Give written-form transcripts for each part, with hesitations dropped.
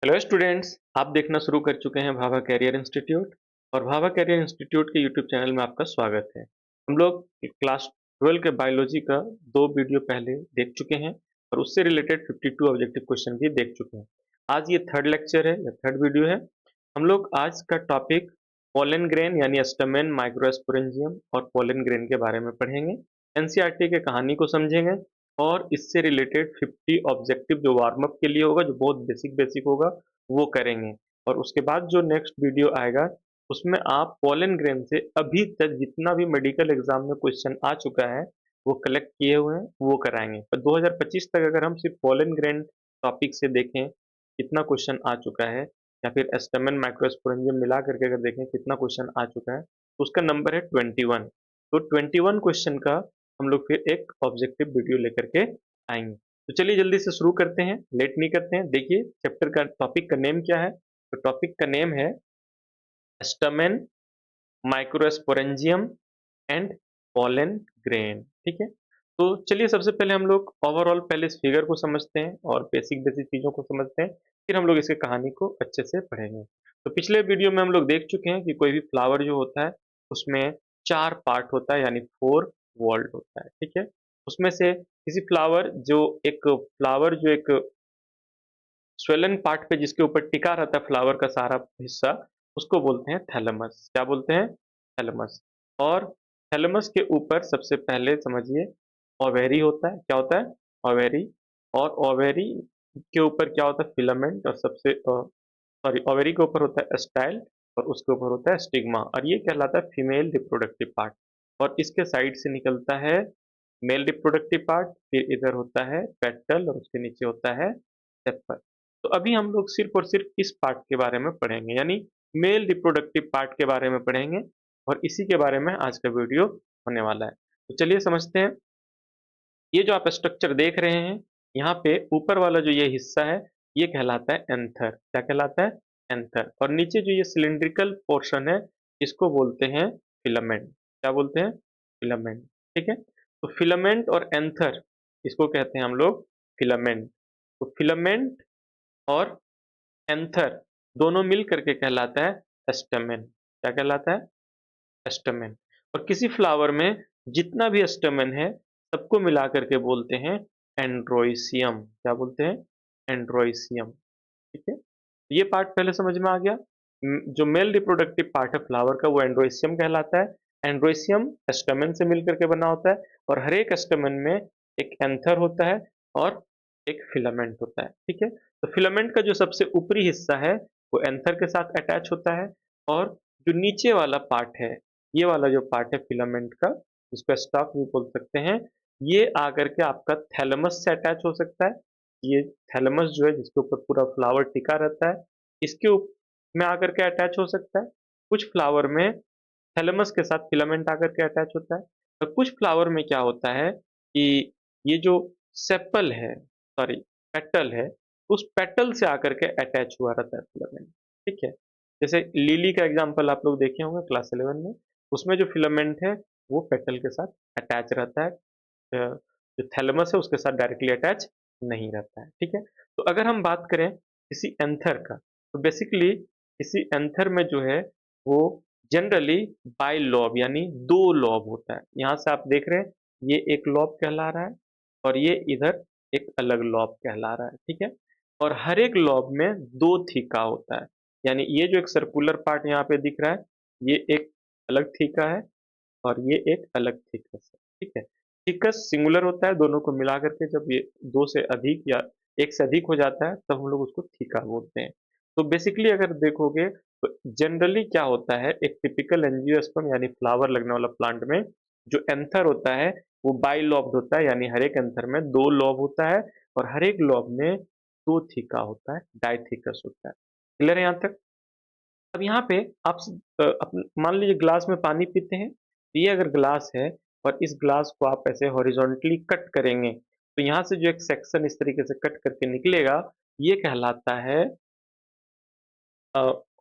Hello students, आप देखना शुरू कर चुके हैं भाभा कैरियर इंस्टीट्यूट। और भाभा कैरियर इंस्टीट्यूट के यूट्यूब चैनल में आपका स्वागत है। हम लोग क्लास 12 के बायोलॉजी का 2 वीडियो पहले देख चुके हैं और उससे रिलेटेड 52 ऑब्जेक्टिव क्वेश्चन भी देख चुके हैं। आज ये थर्ड लेक्चर है या थर्ड वीडियो है। हम लोग आज का टॉपिक पोलन ग्रेन यानी स्टमेन माइक्रोस्पोरेंजियम और पोलन ग्रेन के बारे में पढ़ेंगे। एनसीईआरटी के कहानी को समझेंगे और इससे रिलेटेड 50 ऑब्जेक्टिव जो वार्म अप के लिए होगा, जो बहुत बेसिक बेसिक होगा, वो करेंगे। और उसके बाद जो नेक्स्ट वीडियो आएगा उसमें आप पोलन ग्रेन से अभी तक जितना भी मेडिकल एग्जाम में क्वेश्चन आ चुका है वो कलेक्ट किए हुए हैं वो कराएंगे। पर 2025 तक अगर हम सिर्फ पोलन ग्रेन टॉपिक से देखें कितना क्वेश्चन आ चुका है, या फिर एस्टमन माइक्रोस्पोरेंजियम मिला करके अगर देखें कितना क्वेश्चन आ चुका है, तो उसका नंबर है 21। तो 21 क्वेश्चन का हम लोग फिर एक ऑब्जेक्टिव वीडियो लेकर के आएंगे। तो चलिए जल्दी से शुरू करते हैं, लेट नहीं करते हैं। देखिए चैप्टर का टॉपिक का नेम क्या है। तो टॉपिक का नेम है स्टमेन माइक्रोस्पोरेंजियम एंड पोलन ग्रेन। ठीक है, तो चलिए सबसे पहले हम लोग ओवरऑल पहले इस फिगर को समझते हैं और बेसिक बेसिक चीज़ों को समझते हैं, फिर हम लोग इसके कहानी को अच्छे से पढ़ेंगे। तो पिछले वीडियो में हम लोग देख चुके हैं कि कोई भी फ्लावर जो होता है उसमें 4 पार्ट होता है, यानी 4 वॉल्ड होता है। ठीक है, उसमें से किसी फ्लावर जो एक स्वेलन पार्ट पे जिसके ऊपर टिका रहता है फ्लावर का सारा हिस्सा, उसको बोलते हैं थैलेमस। क्या बोलते हैं? थैलेमस। और थैलेमस के ऊपर सबसे पहले समझिए ओवेरी होता है। क्या होता है? ओवेरी। और ओवेरी के ऊपर क्या होता है? फिलामेंट। और सबसे सॉरी, ओवेरी के ऊपर होता है स्टाइल और उसके ऊपर होता है स्टिग्मा, और ये कहलाता है फीमेल रिप्रोडक्टिव पार्ट। और इसके साइड से निकलता है मेल रिप्रोडक्टिव पार्ट, फिर इधर होता है पेटल और उसके नीचे होता है सेपल। तो अभी हम लोग सिर्फ और सिर्फ इस पार्ट के बारे में पढ़ेंगे, यानी मेल रिप्रोडक्टिव पार्ट के बारे में पढ़ेंगे, और इसी के बारे में आज का वीडियो होने वाला है। तो चलिए समझते हैं। ये जो आप स्ट्रक्चर देख रहे हैं, यहाँ पे ऊपर वाला जो ये हिस्सा है ये कहलाता है एंथर। क्या कहलाता है? एंथर। और नीचे जो ये सिलिंड्रिकल पोर्शन है इसको बोलते हैं फिलामेंट। क्या बोलते हैं? फिलामेंट। ठीक है, तो फिलामेंट और एंथर इसको कहते हैं हम लोग फिलामेंट। तो फिलामेंट और एंथर दोनों मिल करके कहलाता है स्टमेन। क्या कहलाता है? स्टमेन। और किसी फ्लावर में जितना भी स्टमेन है सबको मिला करके बोलते हैं एंड्रोइसियम। क्या बोलते हैं? एंड्रोइसियम। ठीक है, तो ये पार्ट पहले समझ में आ गया। जो मेल रिप्रोडक्टिव पार्ट है फ्लावर का वो एंड्रोइसियम कहलाता है। एंड्रोइसियम स्टमेन से मिल करके बना होता है, और हर एक स्टमेन में एक एंथर होता है और एक फिलामेंट होता है। ठीक है, तो फिलामेंट का जो सबसे ऊपरी हिस्सा है वो एंथर के साथ अटैच होता है, और जो नीचे वाला पार्ट है, ये वाला जो पार्ट है फिलामेंट का, जिसको स्टॉक भी बोल सकते हैं, ये आकर के आपका थैलेमस से अटैच हो सकता है। ये थैलेमस जो है जिसके ऊपर पूरा फ्लावर टिका रहता है, इसके में आकर के अटैच हो सकता है। कुछ फ्लावर में थैलेमस के साथ फिलामेंट आकर के अटैच होता है, और कुछ फ्लावर में क्या होता है कि ये जो सेपल है, सॉरी पेटल है, उस पेटल से आकर के अटैच हुआ रहता है फिलामेंट। ठीक है, जैसे लिली का एग्जांपल आप लोग देखे होंगे क्लास 11 में, उसमें जो फिलामेंट है वो पेटल के साथ अटैच रहता है। जो थैलेमस है उसके साथ डायरेक्टली अटैच नहीं रहता है। ठीक है, तो अगर हम बात करें किसी एंथर का, तो बेसिकली किसी एंथर में जो है वो जनरली बाई लॉब यानी 2 लॉब होता है। यहाँ से आप देख रहे हैं ये एक लॉब कहला रहा है और ये इधर एक अलग लॉब कहला रहा है। ठीक है, और हर एक लॉब में 2 थीका होता है, यानी ये जो एक सर्कुलर पार्ट यहाँ पे दिख रहा है ये एक अलग थीका है और ये एक अलग थीकस है। ठीक है, थीकस सिंगुलर होता है, दोनों को मिला करके जब ये 2 से अधिक या 1 से अधिक हो जाता है तब हम लोग उसको थीका बोलते हैं। तो बेसिकली अगर देखोगे तो जनरली क्या होता है, एक टिपिकल एंजियोस्पर्म यानी फ्लावर लगने वाला प्लांट में जो एंथर होता है वो बाई लॉब्ड होता है, यानी हर एक एंथर में 2 लॉब होता है और हर एक लॉब में 2 थीका होता है, डाइथीकस होता है। क्लियर है यहाँ तक? अब यहाँ पे आप मान लीजिए ग्लास में पानी पीते हैं, तो ये अगर ग्लास है और इस ग्लास को आप ऐसे हॉरिजॉन्टली कट करेंगे तो यहाँ से जो एक सेक्शन इस तरीके से कट करके निकलेगा ये कहलाता है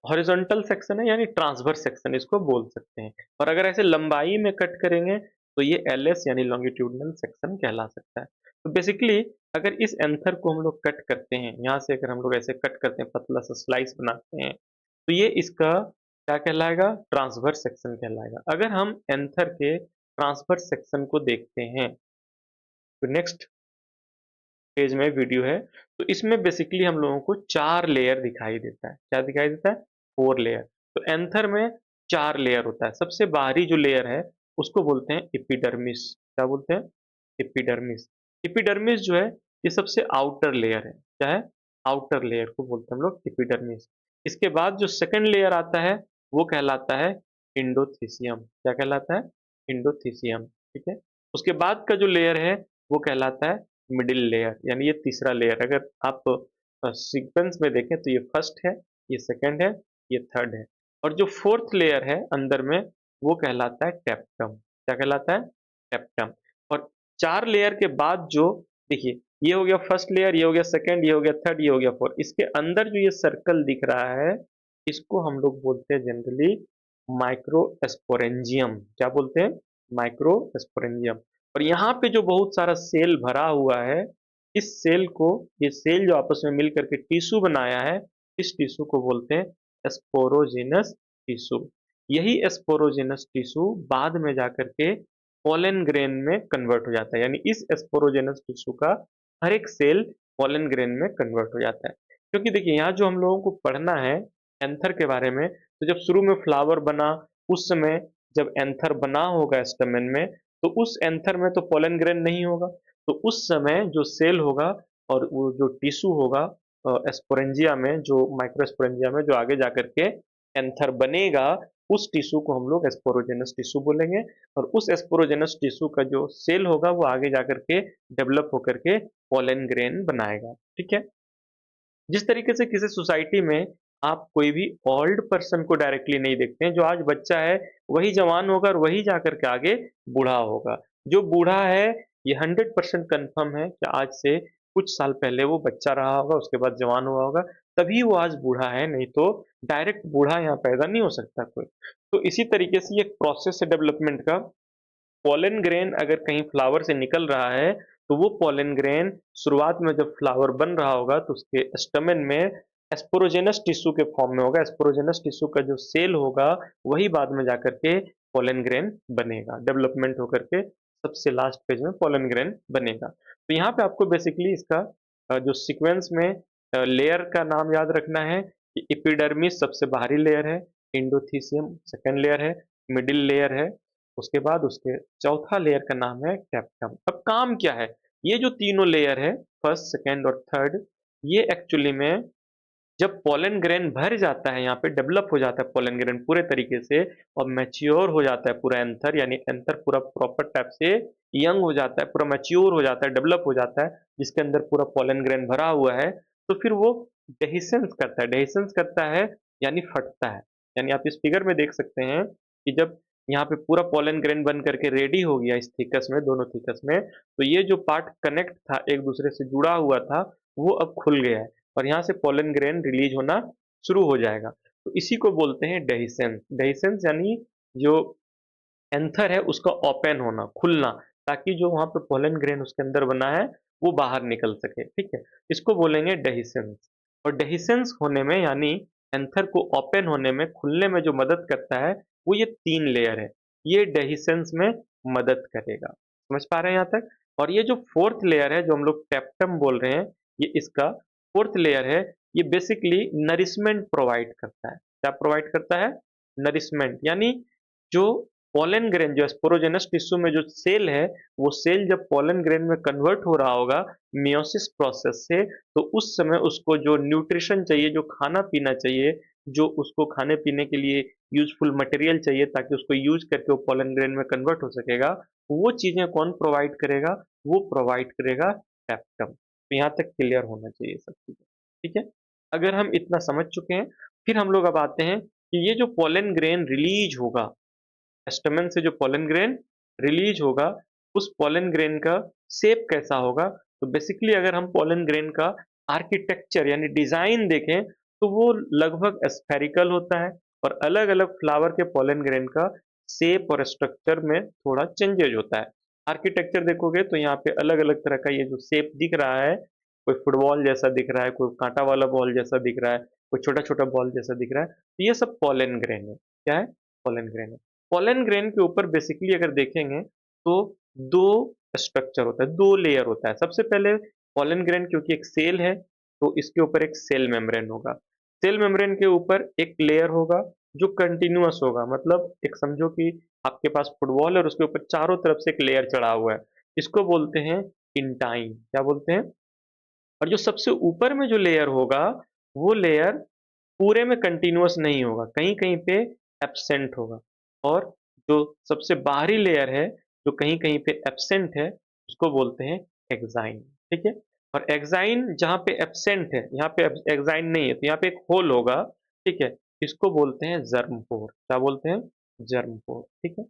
हॉरिजॉन्टल सेक्शन है, यानी ट्रांसवर्स सेक्शन इसको बोल सकते हैं। और अगर ऐसे लंबाई में कट करेंगे तो ये एल एस यानी लॉन्गिट्यूडनल सेक्शन कहला सकता है। तो बेसिकली अगर इस एंथर को हम लोग कट करते हैं, यहाँ से अगर हम लोग ऐसे कट करते हैं, पतला सा स्लाइस बनाते हैं, तो ये इसका क्या कहलाएगा? ट्रांसवर्स सेक्शन कहलाएगा। अगर हम एंथर के ट्रांसवर्स सेक्शन को देखते हैं, तो नेक्स्ट पेज में वीडियो है, तो इसमें बेसिकली हम लोगों को 4 लेयर दिखाई देता है। क्या दिखाई देता है? 4 लेयर। तो एंथर में 4 लेयर होता है। सबसे बाहरी जो लेयर है, उसको बोलते हैं एपिडर्मिस। क्या बोलते हैं? एपिडर्मिस। एपिडर्मिस जो है, ये सबसे आउटर लेयर है। क्या है? आउटर लेयर को बोलते हैं हम लोग एपिडर्मिस। इसके बाद जो सेकंड लेयर आता है, वो कहलाता है इंडोथीसियम। क्या कहलाता है? इंडोथीसियम, ठीक है? उसके बाद का जो लेयर है, वो कहलाता है मिडिल लेयर, यानी ये तीसरा लेयर। अगर आप सीक्वेंस में देखें तो ये फर्स्ट है, ये सेकंड है, ये थर्ड है, और जो फोर्थ लेयर है अंदर में, वो कहलाता है टेप्टम। क्या कहलाता है? टेप्टम। और 4 लेयर के बाद जो, देखिए, ये हो गया फर्स्ट लेयर, ये हो गया सेकंड, ये हो गया थर्ड, ये हो गया फोर्थ। इसके अंदर जो ये सर्कल दिख रहा है, इसको हम लोग बोलते हैं जनरली माइक्रोस्पोरेंजियम। क्या बोलते हैं? माइक्रोस्पोरेंजियम। और यहाँ पे जो बहुत सारा सेल भरा हुआ है, इस सेल को, ये सेल जो आपस में मिल करके टिश्यू बनाया है, इस टिश्यू को बोलते हैं स्पोरोजेनस टिश्यू। यही स्पोरोजेनस टिश्यू बाद में जाकर के पोलन ग्रेन में कन्वर्ट हो जाता है, यानी इस स्पोरोजेनस टिश्यू का हर एक सेल पोलन ग्रेन में कन्वर्ट हो जाता है। क्योंकि देखिए, यहाँ जो हम लोगों को पढ़ना है एंथर के बारे में, तो जब शुरू में फ्लावर बना, उस समय जब एंथर बना होगा स्टैमेन में, तो उस एंथर में तो पोलन ग्रेन नहीं होगा। तो उस समय जो सेल होगा और वो जो टिश्यू होगा स्पोरेंजिया में, जो माइक्रोस्पोरेंजिया में जो आगे जाकर के एंथर बनेगा, उस टिश्यू को हम लोग स्पोरोजेनस टिश्यू बोलेंगे। और उस स्पोरोजेनस टिश्यू का जो सेल होगा, वो आगे जाकर के डेवलप होकर के पोलन ग्रेन बनाएगा। ठीक है? जिस तरीके से किसी सोसाइटी में आप कोई भी ओल्ड पर्सन को डायरेक्टली नहीं देखते हैं, जो आज बच्चा है वही जवान होगा और वही जाकर के आगे बूढ़ा होगा। जो बूढ़ा है, ये 100% कंफर्म है कि आज से कुछ साल पहले वो बच्चा रहा होगा, उसके बाद जवान हुआ होगा, तभी वो आज बूढ़ा है, नहीं तो डायरेक्ट बूढ़ा यहाँ पैदा नहीं हो सकता कोई। तो इसी तरीके से ये प्रोसेस है डेवलपमेंट का। पॉलन ग्रेन अगर कहीं फ्लावर से निकल रहा है, तो वो पॉलन ग्रेन शुरुआत में जब फ्लावर बन रहा होगा, तो उसके स्टमेन में एस्पोरोजेनस टिश्यू के फॉर्म में होगा। एस्पोरोजेनस टिश्यू का जो सेल होगा, वही बाद में जाकर के पॉलन ग्रेन बनेगा, डेवलपमेंट होकर के सबसे लास्ट फेज में पॉलन ग्रेन बनेगा। तो यहाँ पे आपको बेसिकली इसका जो सीक्वेंस में लेयर का नाम याद रखना है कि एपिडर्मिस सबसे बाहरी लेयर है, इंडोथीसियम सेकेंड लेयर है, मिडिल लेयर है, उसके बाद उसके चौथा लेयर का नाम है कैप्टम। अब काम क्या है? ये जो तीनों लेयर है, फर्स्ट, सेकेंड और थर्ड, ये एक्चुअली में जब पोलन ग्रेन भर जाता है, यहाँ पे डेवलप हो जाता है पोलन ग्रेन पूरे तरीके से, और मैच्योर हो जाता है पूरा एंथर, यानी एंथर पूरा प्रॉपर टाइप से यंग हो जाता है, पूरा मैच्योर हो जाता है, डेवलप हो जाता है, जिसके अंदर पूरा पोलन ग्रेन भरा हुआ है, तो फिर वो डेहिसेंस करता है। डेहिसेंस करता है यानी फटता है। यानी आप इस फिगर में देख सकते हैं कि जब यहाँ पे पूरा पोलन ग्रेन बन करके रेडी हो गया इस थिकस में, दोनों थिकस में, तो ये जो पार्ट कनेक्ट था, एक दूसरे से जुड़ा हुआ था, वो अब खुल गया है और यहाँ से पोलन ग्रेन रिलीज होना शुरू हो जाएगा। तो इसी को बोलते हैं डेहिसेंस। डेहिसेंस यानी जो एंथर है उसका ओपन होना, खुलना, ताकि जो वहाँ पे पोलन ग्रेन उसके अंदर बना है, वो बाहर निकल सके। ठीक है? इसको बोलेंगे डेहिसेंस। और डेहिसेंस होने में, यानी एंथर को ओपन होने में, खुलने में जो मदद करता है, वो ये 3 लेयर है। ये डेहिसेंस में मदद करेगा। समझ पा रहे हैं यहाँ तक? और ये जो फोर्थ लेयर है, जो हम लोग टेप्टम बोल रहे हैं, ये इसका फोर्थ लेयर है। ये बेसिकली नरिशमेंट प्रोवाइड करता है। क्या प्रोवाइड करता है? नरिशमेंट, यानी जो पोलन ग्रेन, जो स्पोरोजेनस टिश्यू में जो सेल है, वो सेल जब पोलन ग्रेन में कन्वर्ट हो रहा होगा मियोसिस प्रोसेस से, तो उस समय उसको जो न्यूट्रिशन चाहिए, जो खाना पीना चाहिए, जो उसको खाने पीने के लिए यूजफुल मटेरियल चाहिए, ताकि उसको यूज करके वो पोलन ग्रेन में कन्वर्ट हो सकेगा, वो चीजें कौन प्रोवाइड करेगा? वो प्रोवाइड करेगा कैप्टम। तो यहाँ तक क्लियर होना चाहिए सब चीजें। ठीक है? अगर हम इतना समझ चुके हैं, फिर हम लोग अब आते हैं कि ये जो पोलन ग्रेन रिलीज होगा, स्टमन से जो पोलन ग्रेन रिलीज होगा, उस पोलन ग्रेन का शेप कैसा होगा? तो बेसिकली अगर हम पोलन ग्रेन का आर्किटेक्चर यानी डिजाइन देखें, तो वो लगभग स्फेरिकल होता है, और अलग अलग फ्लावर के पोलन ग्रेन का शेप और स्ट्रक्चर में थोड़ा चेंजेज होता है। आर्किटेक्चर देखोगे तो यहाँ पे अलग-अलग तरह का ये जो शेप दिख रहा है, कोई फुटबॉल जैसा दिख रहा है, कोई काँटा वाला बॉल जैसा दिख रहा है, कोई छोटा-छोटा बॉल जैसा दिख रहा है, तो ये सब पोलन ग्रेन है। क्या है? पोलन ग्रेन है। पोलन ग्रेन के ऊपर बेसिकली अगर देखेंगे तो 2 स्ट्रक्चर होता है, 2 लेयर होता है। सबसे पहले पोलन ग्रेन क्योंकि एक सेल है, तो इसके ऊपर एक सेल मेम्ब्रेन होगा। सेल मेम्ब्रेन के ऊपर एक लेयर होगा जो कंटीन्यूअस होगा, मतलब एक समझो कि आपके पास फुटबॉल है और उसके ऊपर चारों तरफ से एक लेयर चढ़ा हुआ है। इसको बोलते हैं इंटाइन। क्या बोलते हैं? और जो सबसे ऊपर में जो लेयर होगा, वो लेयर पूरे में कंटीन्यूअस नहीं होगा, कहीं-कहीं पे एब्सेंट होगा। और जो सबसे बाहरी लेयर है, जो कहीं-कहीं पे एब्सेंट है, उसको बोलते हैं एक्साइन, ठीक है? और एक्साइन जहाँ पे एब्सेंट है, यहाँ पे एक्साइन नहीं है, तो यहाँ पे एक होल होगा, ठीक है? इसको बोलते हैं जर्म पोर। क्या बोलते हैं? जर्म पोर, ठीक है?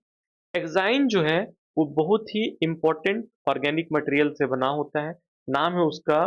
एक्साइन जो है, वो बहुत ही इम्पोर्टेंट ऑर्गेनिक मटेरियल से बना होता है। नाम है उसका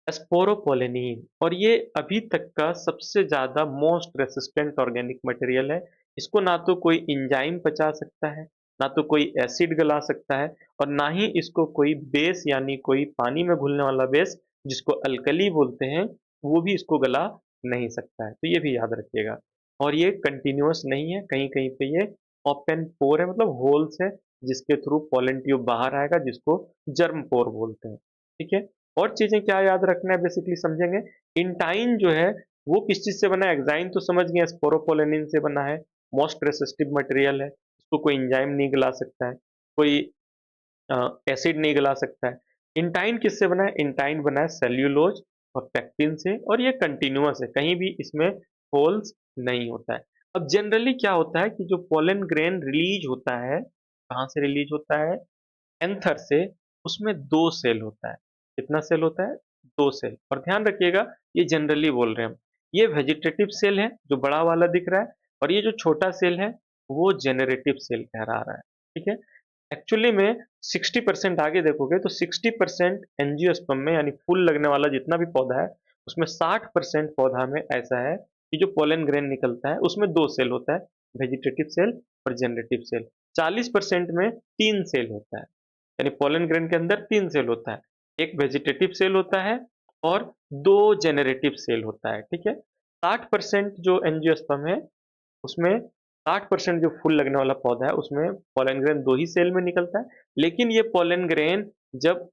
स्पोरोपोलेनिन और ये अभी तक का सबसे ज़्यादा मोस्ट रेसिस्टेंट ऑर्गेनिक मटेरियल है। इसको ना तो कोई एंजाइम पचा सकता है, ना तो कोई एसिड गला सकता है और ना ही इसको कोई बेस यानी कोई पानी में घुलने वाला बेस जिसको अल्कली बोलते हैं, वो भी इसको गला नहीं सकता है। तो ये भी याद रखिएगा। और ये कंटीन्यूअस नहीं है, कहीं-कहीं पे ये ओपन पोर है मतलब होल्स है जिसके थ्रू पोलन ट्यूब बाहर आएगा जिसको जर्म पोर बोलते हैं। ठीक है? और चीज़ें क्या याद रखना है बेसिकली समझेंगे, इंटाइन जो है वो किस चीज़ से बना है, एक्साइन तो समझ गए स्पोरोपोलेनिन से बना है, मोस्ट रेसिस्टिव मटेरियल है, इसको कोई एंजाइम नहीं गला सकता है, कोई एसिड नहीं गला सकता है। इंटाइन किससे बना है? इंटाइन बना है सेल्यूलोज और पेक्टिन से और ये कंटीन्यूअस है, कहीं भी इसमें होल्स नहीं होता है। अब जनरली क्या होता है कि जो पोलन ग्रेन रिलीज होता है, कहाँ से रिलीज होता है? एंथर से, उसमें 2 सेल होता है। कितना सेल होता है? 2 सेल और ध्यान रखिएगा ये जनरली बोल रहे हैं हम। ये वेजिटेटिव सेल है जो बड़ा वाला दिख रहा है और ये जो छोटा सेल है वो जेनरेटिव सेल कहला रहा है। ठीक है? एक्चुअली में 60% आगे देखोगे तो 60% एंजियोस्पर्म में यानी फूल लगने वाला जितना भी पौधा है उसमें 60% पौधा में ऐसा है कि जो पोलन ग्रेन निकलता है उसमें 2 सेल होता है, वेजिटेटिव सेल और जेनरेटिव सेल। 40% में 3 सेल होता है। यानी पोलन ग्रेन के अंदर 3 सेल होता है। एक वेजिटेटिव सेल होता है और 2 जेनरेटिव सेल होता है, ठीक है? 60% जो एंजियोस्पर्म है, उसमें 60% जो फूल लगने वाला पौधा है, उसमें पोलन ग्रेन 2 ही सेल में निकलता है। लेकिन ये पोलन ग्रेन जब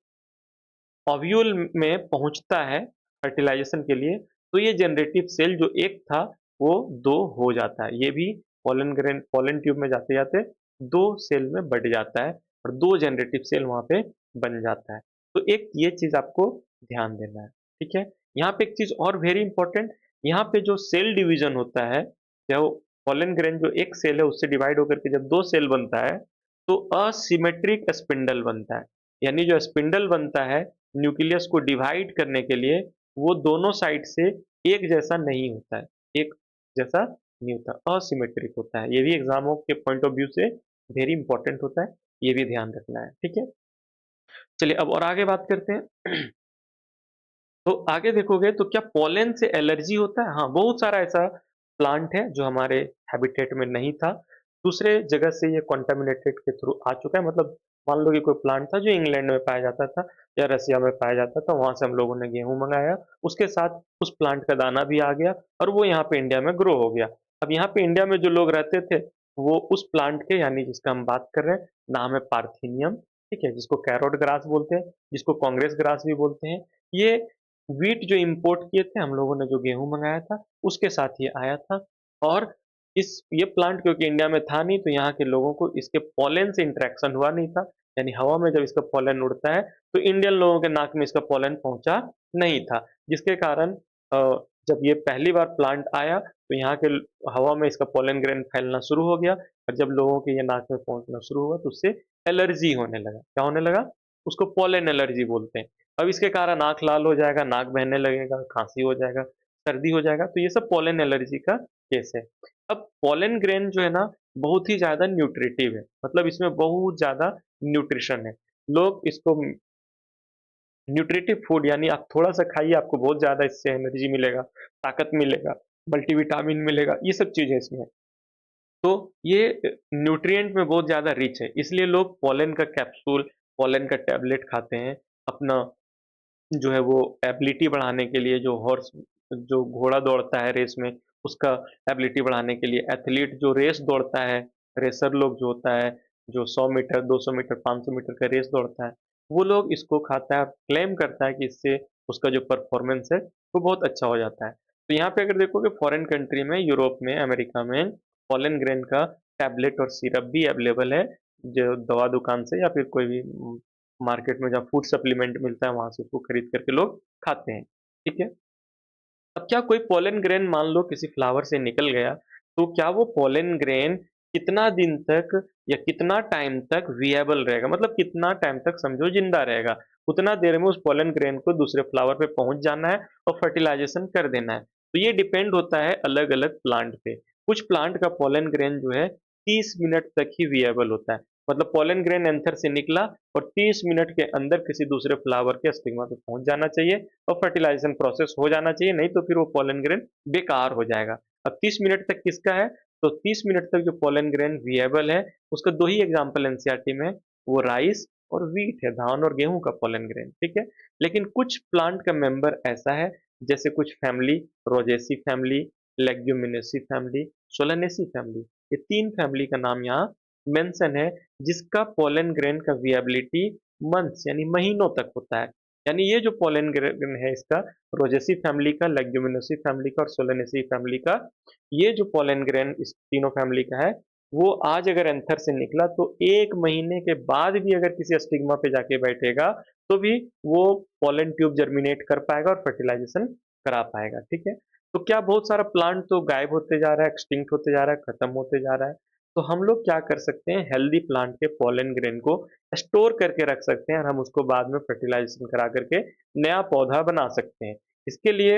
ओव्यूल में पहुँचता है फर्टिलाइज़ेशन के लिए, तो ये जेनरेटिव सेल जो 1 था, वो 2 हो जाता है। ये भी पोलन ट्यूब में जाते-जाते 2 सेल में बँट जाता है और 2 जेनरेटिव सेल वहाँ पे बन जाता है। तो एक ये चीज़ आपको ध्यान देना है, ठीक है? यहाँ पे एक चीज़ और वेरी इम्पोर्टेंट, यहाँ पे जो सेल डिवीज़न होता है, जो पोलन ग्रेन जो 1 सेल है उससे डिवाइड होकर के जब 2 सेल बनता है, तो असिमेट्रिक स्पिंडल बनता है। यानी जो स्पिंडल बनता है न्यूक्लियस को डिवाइड करने के लिए वो दोनों साइड से एक जैसा नहीं होता है, एक जैसा नहीं होता, असिमेट्रिक होता है। ये भी एग्जामों के पॉइंट ऑफ व्यू से वेरी इंपॉर्टेंट होता है, ये भी ध्यान रखना है, ठीक है? चलिए अब और आगे बात करते हैं। तो आगे देखोगे तो क्या पोलन से एलर्जी होता है? हाँ, बहुत सारा ऐसा प्लांट है जो हमारे हैबिटेट में नहीं था। दूसरे जगह से ये कंटामिनेटेड के थ्रू आ चुका है, मतलब मान लो कि कोई प्लांट था जो इंग्लैंड में पाया जाता था या रसिया में पाया जाता था, वहाँ से हम लोगों ने गेहूँ मँगाया, उसके साथ उस प्लांट का दाना भी आ गया और वो यहाँ पे इंडिया में ग्रो हो गया। अब यहाँ पे इंडिया में जो लोग रहते थे, वो उस प्लांट के यानी जिसका हम बात कर रहे हैं, नाम है पार्थिनियम, ठीक है? जिसको कैरोट ग्रास बोलते हैं, जिसको कांग्रेस ग्रास भी बोलते हैं। ये व्हीट जो इम्पोर्ट किए थे हम लोगों ने जो गेहूँ मँगाया था, उसके साथ ये आया था और ये प्लांट क्योंकि इंडिया में था नहीं, तो यहाँ के लोगों को इसके पॉलन से इंटरेक्शन हुआ नहीं था। यानी हवा में जब इसका पॉलन उड़ता है, तो इंडियन लोगों के नाक में इसका पॉलन पहुँचा नहीं था। जिसके कारण जब ये पहली बार प्लांट आया, तो यहाँ के हवा में इसका पॉलन ग्रेन फैलना शुरू हो गया और जब लोगों के ये नाक में पहुँचना शुरू हुआ, तो उससे एलर्जी होने लगा। क्या होने लगा? उसको पॉलन एलर्जी बोलते हैं। अब इसके कारण आँख लाल हो जाएगा, नाक बहने लगेगा, खाँसी हो जाएगा, सर्दी हो जाएगा, तो ये सब पोलन एलर्जी का केस है। अब पोलन ग्रेन जो है ना, बहुत ही ज़्यादा न्यूट्रिटिव है, मतलब इसमें बहुत ज़्यादा न्यूट्रिशन है। लोग इसको न्यूट्रिटिव फूड यानी आप थोड़ा-सा खाइए, आपको बहुत ज़्यादा इससे एनर्जी मिलेगा, ताकत मिलेगा, मल्टीविटामिन मिलेगा, ये सब चीज़ें इसमें हैं। तो ये न्यूट्रिएंट में बहुत ज़्यादा रिच है, इसलिए लोग पोलन का कैप्सूल, पोलन का टैबलेट खाते हैं, अपना जो है वो एबिलिटी बढ़ाने के लिए, जो घोड़ा दौड़ता है रेस में, उसका एबिलिटी बढ़ाने के लिए, एथलीट जो रेस दौड़ता है, रेसर लोग जो होता है, जो 100 मीटर, 200 मीटर, 500 मीटर का रेस दौड़ता है, वो लोग इसको खाता है, क्लेम करता है कि इससे उसका जो परफॉर्मेंस है, वो बहुत अच्छा हो जाता है। तो यहाँ पे अगर देखोगे फॉरेन कंट्री में, यूरोप में, अमेरिका में, पोलन ग्रेन का टैबलेट और सिरप भी अवेलेबल है, जो दवा दुकान से या फिर कोई भी मार्केट में जहाँ फूड सप्लीमेंट मिलता है वहाँ से उसको खरीद करके लोग खाते हैं, ठीक है? अब क्या कोई पोलन ग्रेन मान लो किसी फ्लावर से निकल गया, तो क्या वो पोलन ग्रेन कितना दिन तक या कितना टाइम तक विएबल रहेगा? मतलब कितना टाइम तक समझो जिंदा रहेगा, उतना देर में उस पोलन ग्रेन को दूसरे फ्लावर पे पहुंच जाना है और फर्टिलाइजेशन कर देना है। तो ये डिपेंड होता है अलग-अलग प्लांट पे। कुछ प्लांट का पोलन ग्रेन जो है 30 मिनट तक ही विएबल होता है। मतलब पोलन ग्रेन एंथर से निकला और 30 मिनट के अंदर किसी दूसरे फ्लावर के स्टिग्मा पे पहुंच जाना चाहिए और फर्टिलाइजेशन प्रोसेस हो जाना चाहिए, नहीं तो फिर वो पोलन ग्रेन बेकार हो जाएगा। अब 30 मिनट तक किसका है? तो 30 मिनट तक जो पोलन ग्रेन विएबल है, उसका दो ही एग्जाम्पल एनसीईआरटी में, वो राइस और व्हीट है, धान और गेहूं का पोलन ग्रेन, ठीक है। लेकिन कुछ प्लांट का मेंबर ऐसा है, जैसे कुछ family, Rosaceae family, Leguminosae family, Solanaceae family, ये तीन फैमिली का नाम यहाँ मेंशन है, जिसका पोलन ग्रेन का विएबिलिटी मंथ्स यानी महीनों तक होता है। यानी ये जो पोलन ग्रेन है इसका, रोजेसी फैमिली का, लेग्यूमिनोसी फैमिली का और सोलानेसी फैमिली का, ये जो पोलन ग्रेन इस तीनों फैमिली का है, वो आज अगर एंथर से निकला तो 1 महीने के बाद भी अगर किसी स्टिग्मा पे जाके बैठेगा, तो भी वो पोलन ट्यूब जर्मिनेट कर पाएगा और फर्टिलाइजेशन करा पाएगा, ठीक है। तो क्या बहुत सारा प्लांट तो गायब होते जा रहा है, एक्सटिंक्ट होते जा रहा है, खत्म होते जा रहा है, तो हम लोग क्या कर सकते हैं, हेल्दी प्लांट के पोलन ग्रेन को स्टोर करके रख सकते हैं और हम उसको बाद में फर्टिलाइजेशन करा करके नया पौधा बना सकते हैं। इसके लिए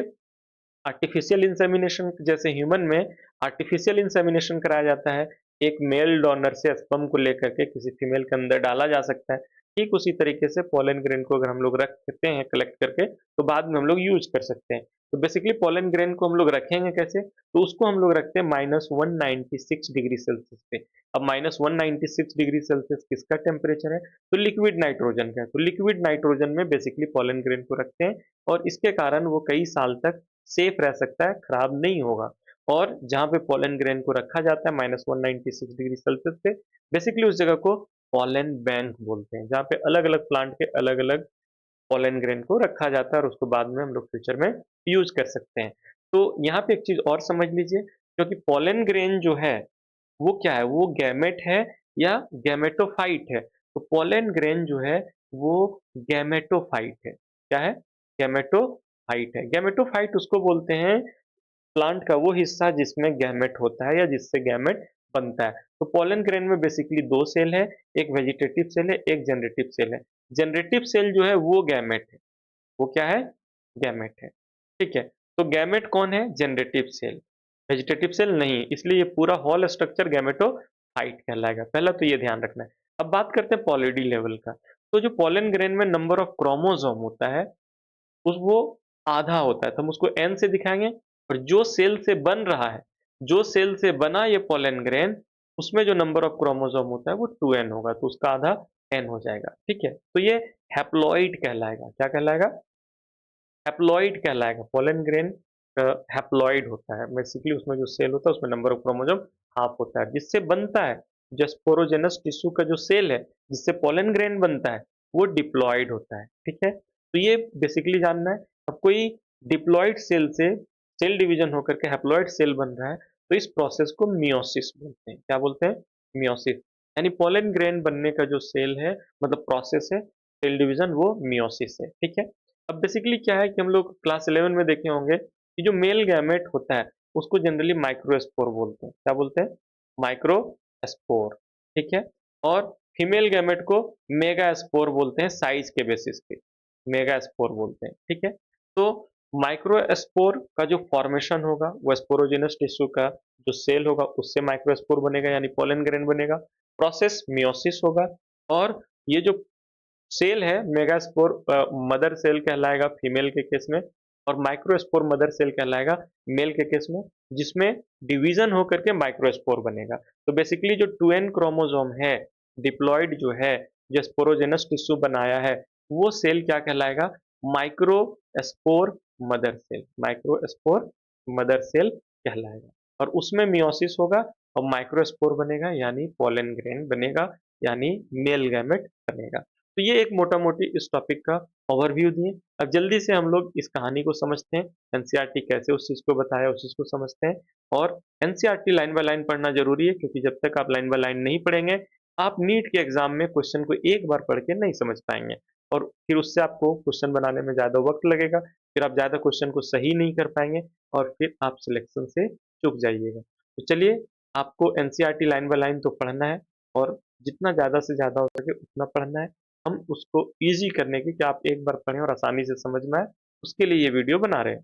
आर्टिफिशियल इंसेमिनेशन, जैसे ह्यूमन में आर्टिफिशियल इंसेमिनेशन कराया जाता है, एक मेल डोनर से स्पर्म को लेकर के किसी फीमेल के अंदर डाला जा सकता है। ठीक उसी तरीके से पोलन ग्रेन को अगर हम लोग रखते हैं कलेक्ट करके, तो बाद में हम लोग यूज कर सकते हैं। तो बेसिकली पोलन ग्रेन को हम लोग रखेंगे कैसे, तो उसको हम लोग रखते हैं -196 डिग्री सेल्सियस पे। अब -196 डिग्री सेल्सियस किसका टेम्परेचर है, तो लिक्विड नाइट्रोजन का है। तो लिक्विड नाइट्रोजन में बेसिकली पोलन ग्रेन को रखते हैं और इसके कारण वो कई साल तक सेफ रह सकता है, खराब नहीं होगा। और जहाँ पे पोलन ग्रेन को रखा जाता है -196 डिग्री सेल्सियस पे, बेसिकली उस जगह को पोलन बैंक बोलते हैं, जहाँ पे अलग अलग प्लांट के अलग अलग पोलन ग्रेन को रखा जाता है और उसको बाद में हम लोग फ्यूचर में यूज कर सकते हैं। तो यहाँ पे एक चीज और समझ लीजिए, क्योंकि पोलन ग्रेन जो है वो क्या है, वो गैमेट है या गैमेटोफाइट है। तो पोलन ग्रेन जो है वो गैमेटोफाइट है। क्या है? गैमेटोफाइट है। गैमेटोफाइट उसको बोलते हैं प्लांट का वो हिस्सा जिसमें गैमेट होता है या जिससे गैमेट बनता है। तो पोलन ग्रेन में बेसिकली दो सेल है, एक वेजिटेटिव सेल है, एक जनरेटिव सेल है। जनरेटिव सेल जो है वो गैमेट है। वो क्या है? गैमेट है। ठीक है। तो गैमेट कौन है? Generative cell. वेजिटेटिव सेल नहीं, इसलिए ये पूरा होल स्ट्रक्चर गैमेटोफाइट कहलाएगा। पहला तो ये ध्यान रखना है। अब बात करते हैं पॉली डी लेवल का। तो जो पोलन ग्रेन में नंबर ऑफ क्रोमोसोम होता है, उस वो आधा होता है, तो हम उसको n से दिखाएंगे। और जो सेल से बन रहा है, जो सेल से बना ये पोलन ग्रेन, उसमें जो नंबर ऑफ क्रोमोसोम होता है वो 2n होगा, तो उसका आधा n हो जाएगा। ठीक है, तो ये हैप्लॉइड कहलाएगा। क्या कहलाएगा? हैप्लॉइड कहलाएगा। पोलन ग्रेन हैप्लॉइड होता है, बेसिकली उसमें जो सेल होता है उसमें नंबर ऑफ क्रोमोसोम हाफ होता है। जिससे बनता है, जो स्पोरोजेनस टिश्यू का जो सेल है जिससे पोलन ग्रेन बनता है, वो डिप्लॉइड होता है। ठीक है, तो ये बेसिकली जानना है। अब कोई डिप्लॉइड सेल से सेल डिवीजन होकर के हैप्लॉइड सेल बन रहा है, तो इस प्रोसेस को मियोसिस बोलते हैं। क्या बोलते हैं? मियोसिस। यानी पोलन ग्रेन बनने का जो सेल है, मतलब प्रोसेस है सेल डिवीजन, वो मियोसिस है। ठीक है। अब बेसिकली क्या है कि हम लोग क्लास 11 में देखे होंगे कि जो मेल गैमेट होता है उसको जनरली माइक्रोस्पोर बोलते हैं। क्या बोलते हैं? माइक्रोस्पोर। ठीक है। और फीमेल गैमेट को मेगास्पोर बोलते हैं, साइज के बेसिस पे मेगास्पोर बोलते हैं। ठीक है। तो माइक्रोस्पोर का जो फॉर्मेशन होगा वो स्पोरोजेनस टिश्यू का जो सेल होगा उससे माइक्रोस्पोर बनेगा, यानी पोलन ग्रेन बनेगा। प्रोसेस मियोसिस होगा। और ये जो सेल है मेगास्पोर, मदर सेल कहलाएगा फीमेल के केस में, और माइक्रोस्पोर मदर सेल कहलाएगा मेल के केस में, जिसमें डिवीजन होकर के माइक्रोस्पोर बनेगा। तो बेसिकली जो 2n क्रोमोसोम है, डिप्लॉइड जो है, जो स्पोरोजेनस टिश्यू बनाया है, वो सेल क्या कहलाएगा? Microspore mother cell, microspore mother cell कहलाएगा। और उसमें मियोसिस होगा और माइक्रोस्पोर बनेगा, यानी पोलन ग्रेन बनेगा, यानी मेल गैमेट बनेगा। तो ये एक मोटा-मोटी इस टॉपिक का ओवरव्यू दिए। अब जल्दी से हम लोग इस कहानी को समझते हैं, एनसीईआरटी कैसे उस चीज़ को बताया, उस चीज़ को समझते हैं। और एनसीईआरटी लाइन बाय लाइन पढ़ना ज़रूरी है, क्योंकि जब तक आप लाइन बाय लाइन नहीं पढ़ेंगे, आप नीट के एग्ज़ाम में क्वेश्चन को एक बार पढ़ के नहीं समझ पाएँगे। और फिर उससे आपको क्वेश्चन बनाने में ज़्यादा वक़्त लगेगा, फिर आप ज़्यादा क्वेश्चन को सही नहीं कर पाएँगे और फिर आप सिलेक्शन से चूक जाइएगा। तो चलिए, आपको एनसीईआरटी लाइन बाय लाइन तो पढ़ना है और जितना ज़्यादा से ज़्यादा हो सके उतना पढ़ना है। हम उसको ईज़ी करने की, कि आप एक बार पढ़ें और आसानी से समझ में आए, उसके लिए ये वीडियो बना रहे हैं।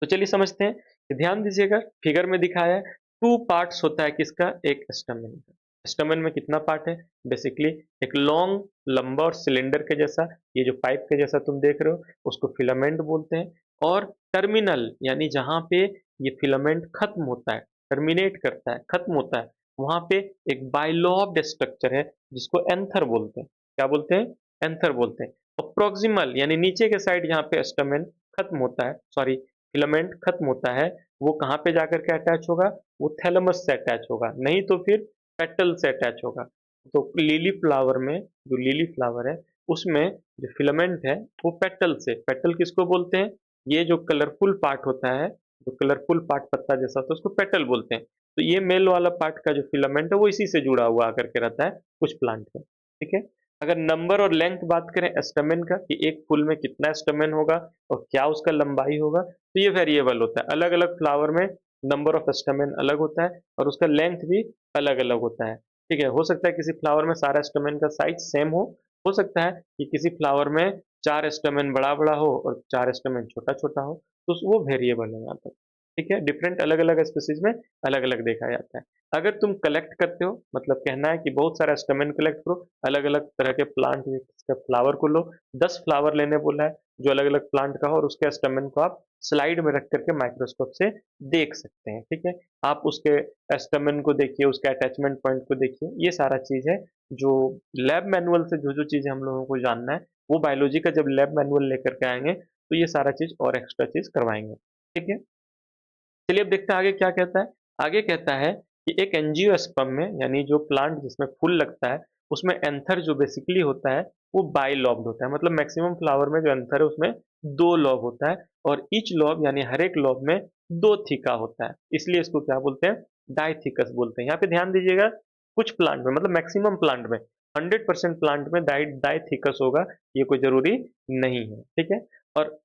तो चलिए समझते हैं। कि ध्यान दीजिएगा, फिगर में दिखाया है 2 पार्ट्स होता है किसका? एक स्टमन का। स्टमन में कितना पार्ट है? बेसिकली एक लॉन्ग, लंबा और सिलेंडर के जैसा, ये जो पाइप के जैसा तुम देख रहे हो, उसको फिलामेंट बोलते हैं। और टर्मिनल, यानी जहाँ पे ये फिलामेंट खत्म होता है, टर्मिनेट करता है, खत्म होता है, वहाँ पे एक बाइलॉब्ड स्ट्रक्चर है, जिसको एंथर बोलते हैं। क्या बोलते हैं? एंथर बोलते हैं। और प्रोक्सिमल, यानी नीचे के साइड जहाँ पे स्टमन खत्म होता है, सॉरी, फिलामेंट खत्म होता है, वो कहाँ पे जाकर के अटैच होगा? वो थैलेमस से अटैच होगा, नहीं तो फिर पेटल से अटैच होगा। तो लिली फ्लावर में, जो लिली फ्लावर है, उसमें जो फिलामेंट है, वो पेटल से, पेटल किसको बोलते हैं? ये जो कलरफुल पार्ट होता है, जो कलरफुल पार्ट पत्ता जैसा होता है, उसको पेटल बोलते हैं। तो ये मेल वाला पार्ट का जो फिलामेंट है, वो इसी से जुड़ा हुआ आकर के रहता है कुछ प्लांट में। ठीक है? अगर नंबर और लेंथ बात करें स्टैमेन का, कि एक फूल में कितना स्टैमेन होगा और क्या उसका लंबाई होगा, तो ये वेरिएबल होता है। अलग-अलग फ्लावर में नंबर ऑफ स्टैमेन अलग होता है और उसका लेंथ भी अलग-अलग होता है। ठीक है? हो सकता है किसी फ्लावर में सारा स्टैमेन का साइज़ सेम हो सकता है कि किसी फ्लावर में 4 स्टैमेन बड़ा-बड़ा हो और 4 स्टैमेन छोटा-छोटा हो, तो वो वेरिएबल है यहाँ पर। ठीक है? डिफरेंट अलग-अलग स्पीशीज़ में अलग-अलग देखा जाता है। अगर तुम कलेक्ट करते हो, मतलब कहना है कि बहुत सारा स्टेमन कलेक्ट करो, अलग-अलग तरह के प्लांट के फ्लावर को लो, 10 फ्लावर लेने बोला है, जो अलग-अलग प्लांट का हो, और उसके स्टेमन को आप स्लाइड में रख करके माइक्रोस्कोप से देख सकते हैं, ठीक है? आप उसके स्टेमन को देखिए, उसके अटैचमेंट पॉइंट को देखिए, ये सारा चीज़ है, जो लैब मैनुअल से जो-जो चीज़ें हम लोगों को जानना है, वो बायोलॉजी का जब लैब मैनुअल लेकर के आएँगे, तो ये सारा चीज़ और एक्स्ट्रा चीज़ करवाएँगे, ठीक है? चलिए अब देखते हैं आगे क्या कहता है। आगे कहता है कि एक एंजियोस्पर्म में, यानी जो प्लांट जिसमें फूल लगता है, उसमें एंथर जो बेसिकली होता है, वो बाइलॉब्ड होता है। मतलब मैक्सिमम फ्लावर में जो एंथर है, उसमें 2 लॉब होता है और ईच लॉब, यानी हर एक लॉब में 2 थीका होता है। इसलिए इसको क्या बोलते हैं? डाइथिकस बोलते हैं। यहाँ पे ध्यान दीजिएगा, कुछ प्लांट में, मतलब मैक्सिमम प्लांट में, 100% प्लांट में डाइथिकस होगा, ये कोई ज़रूरी नहीं है। ठीक है? और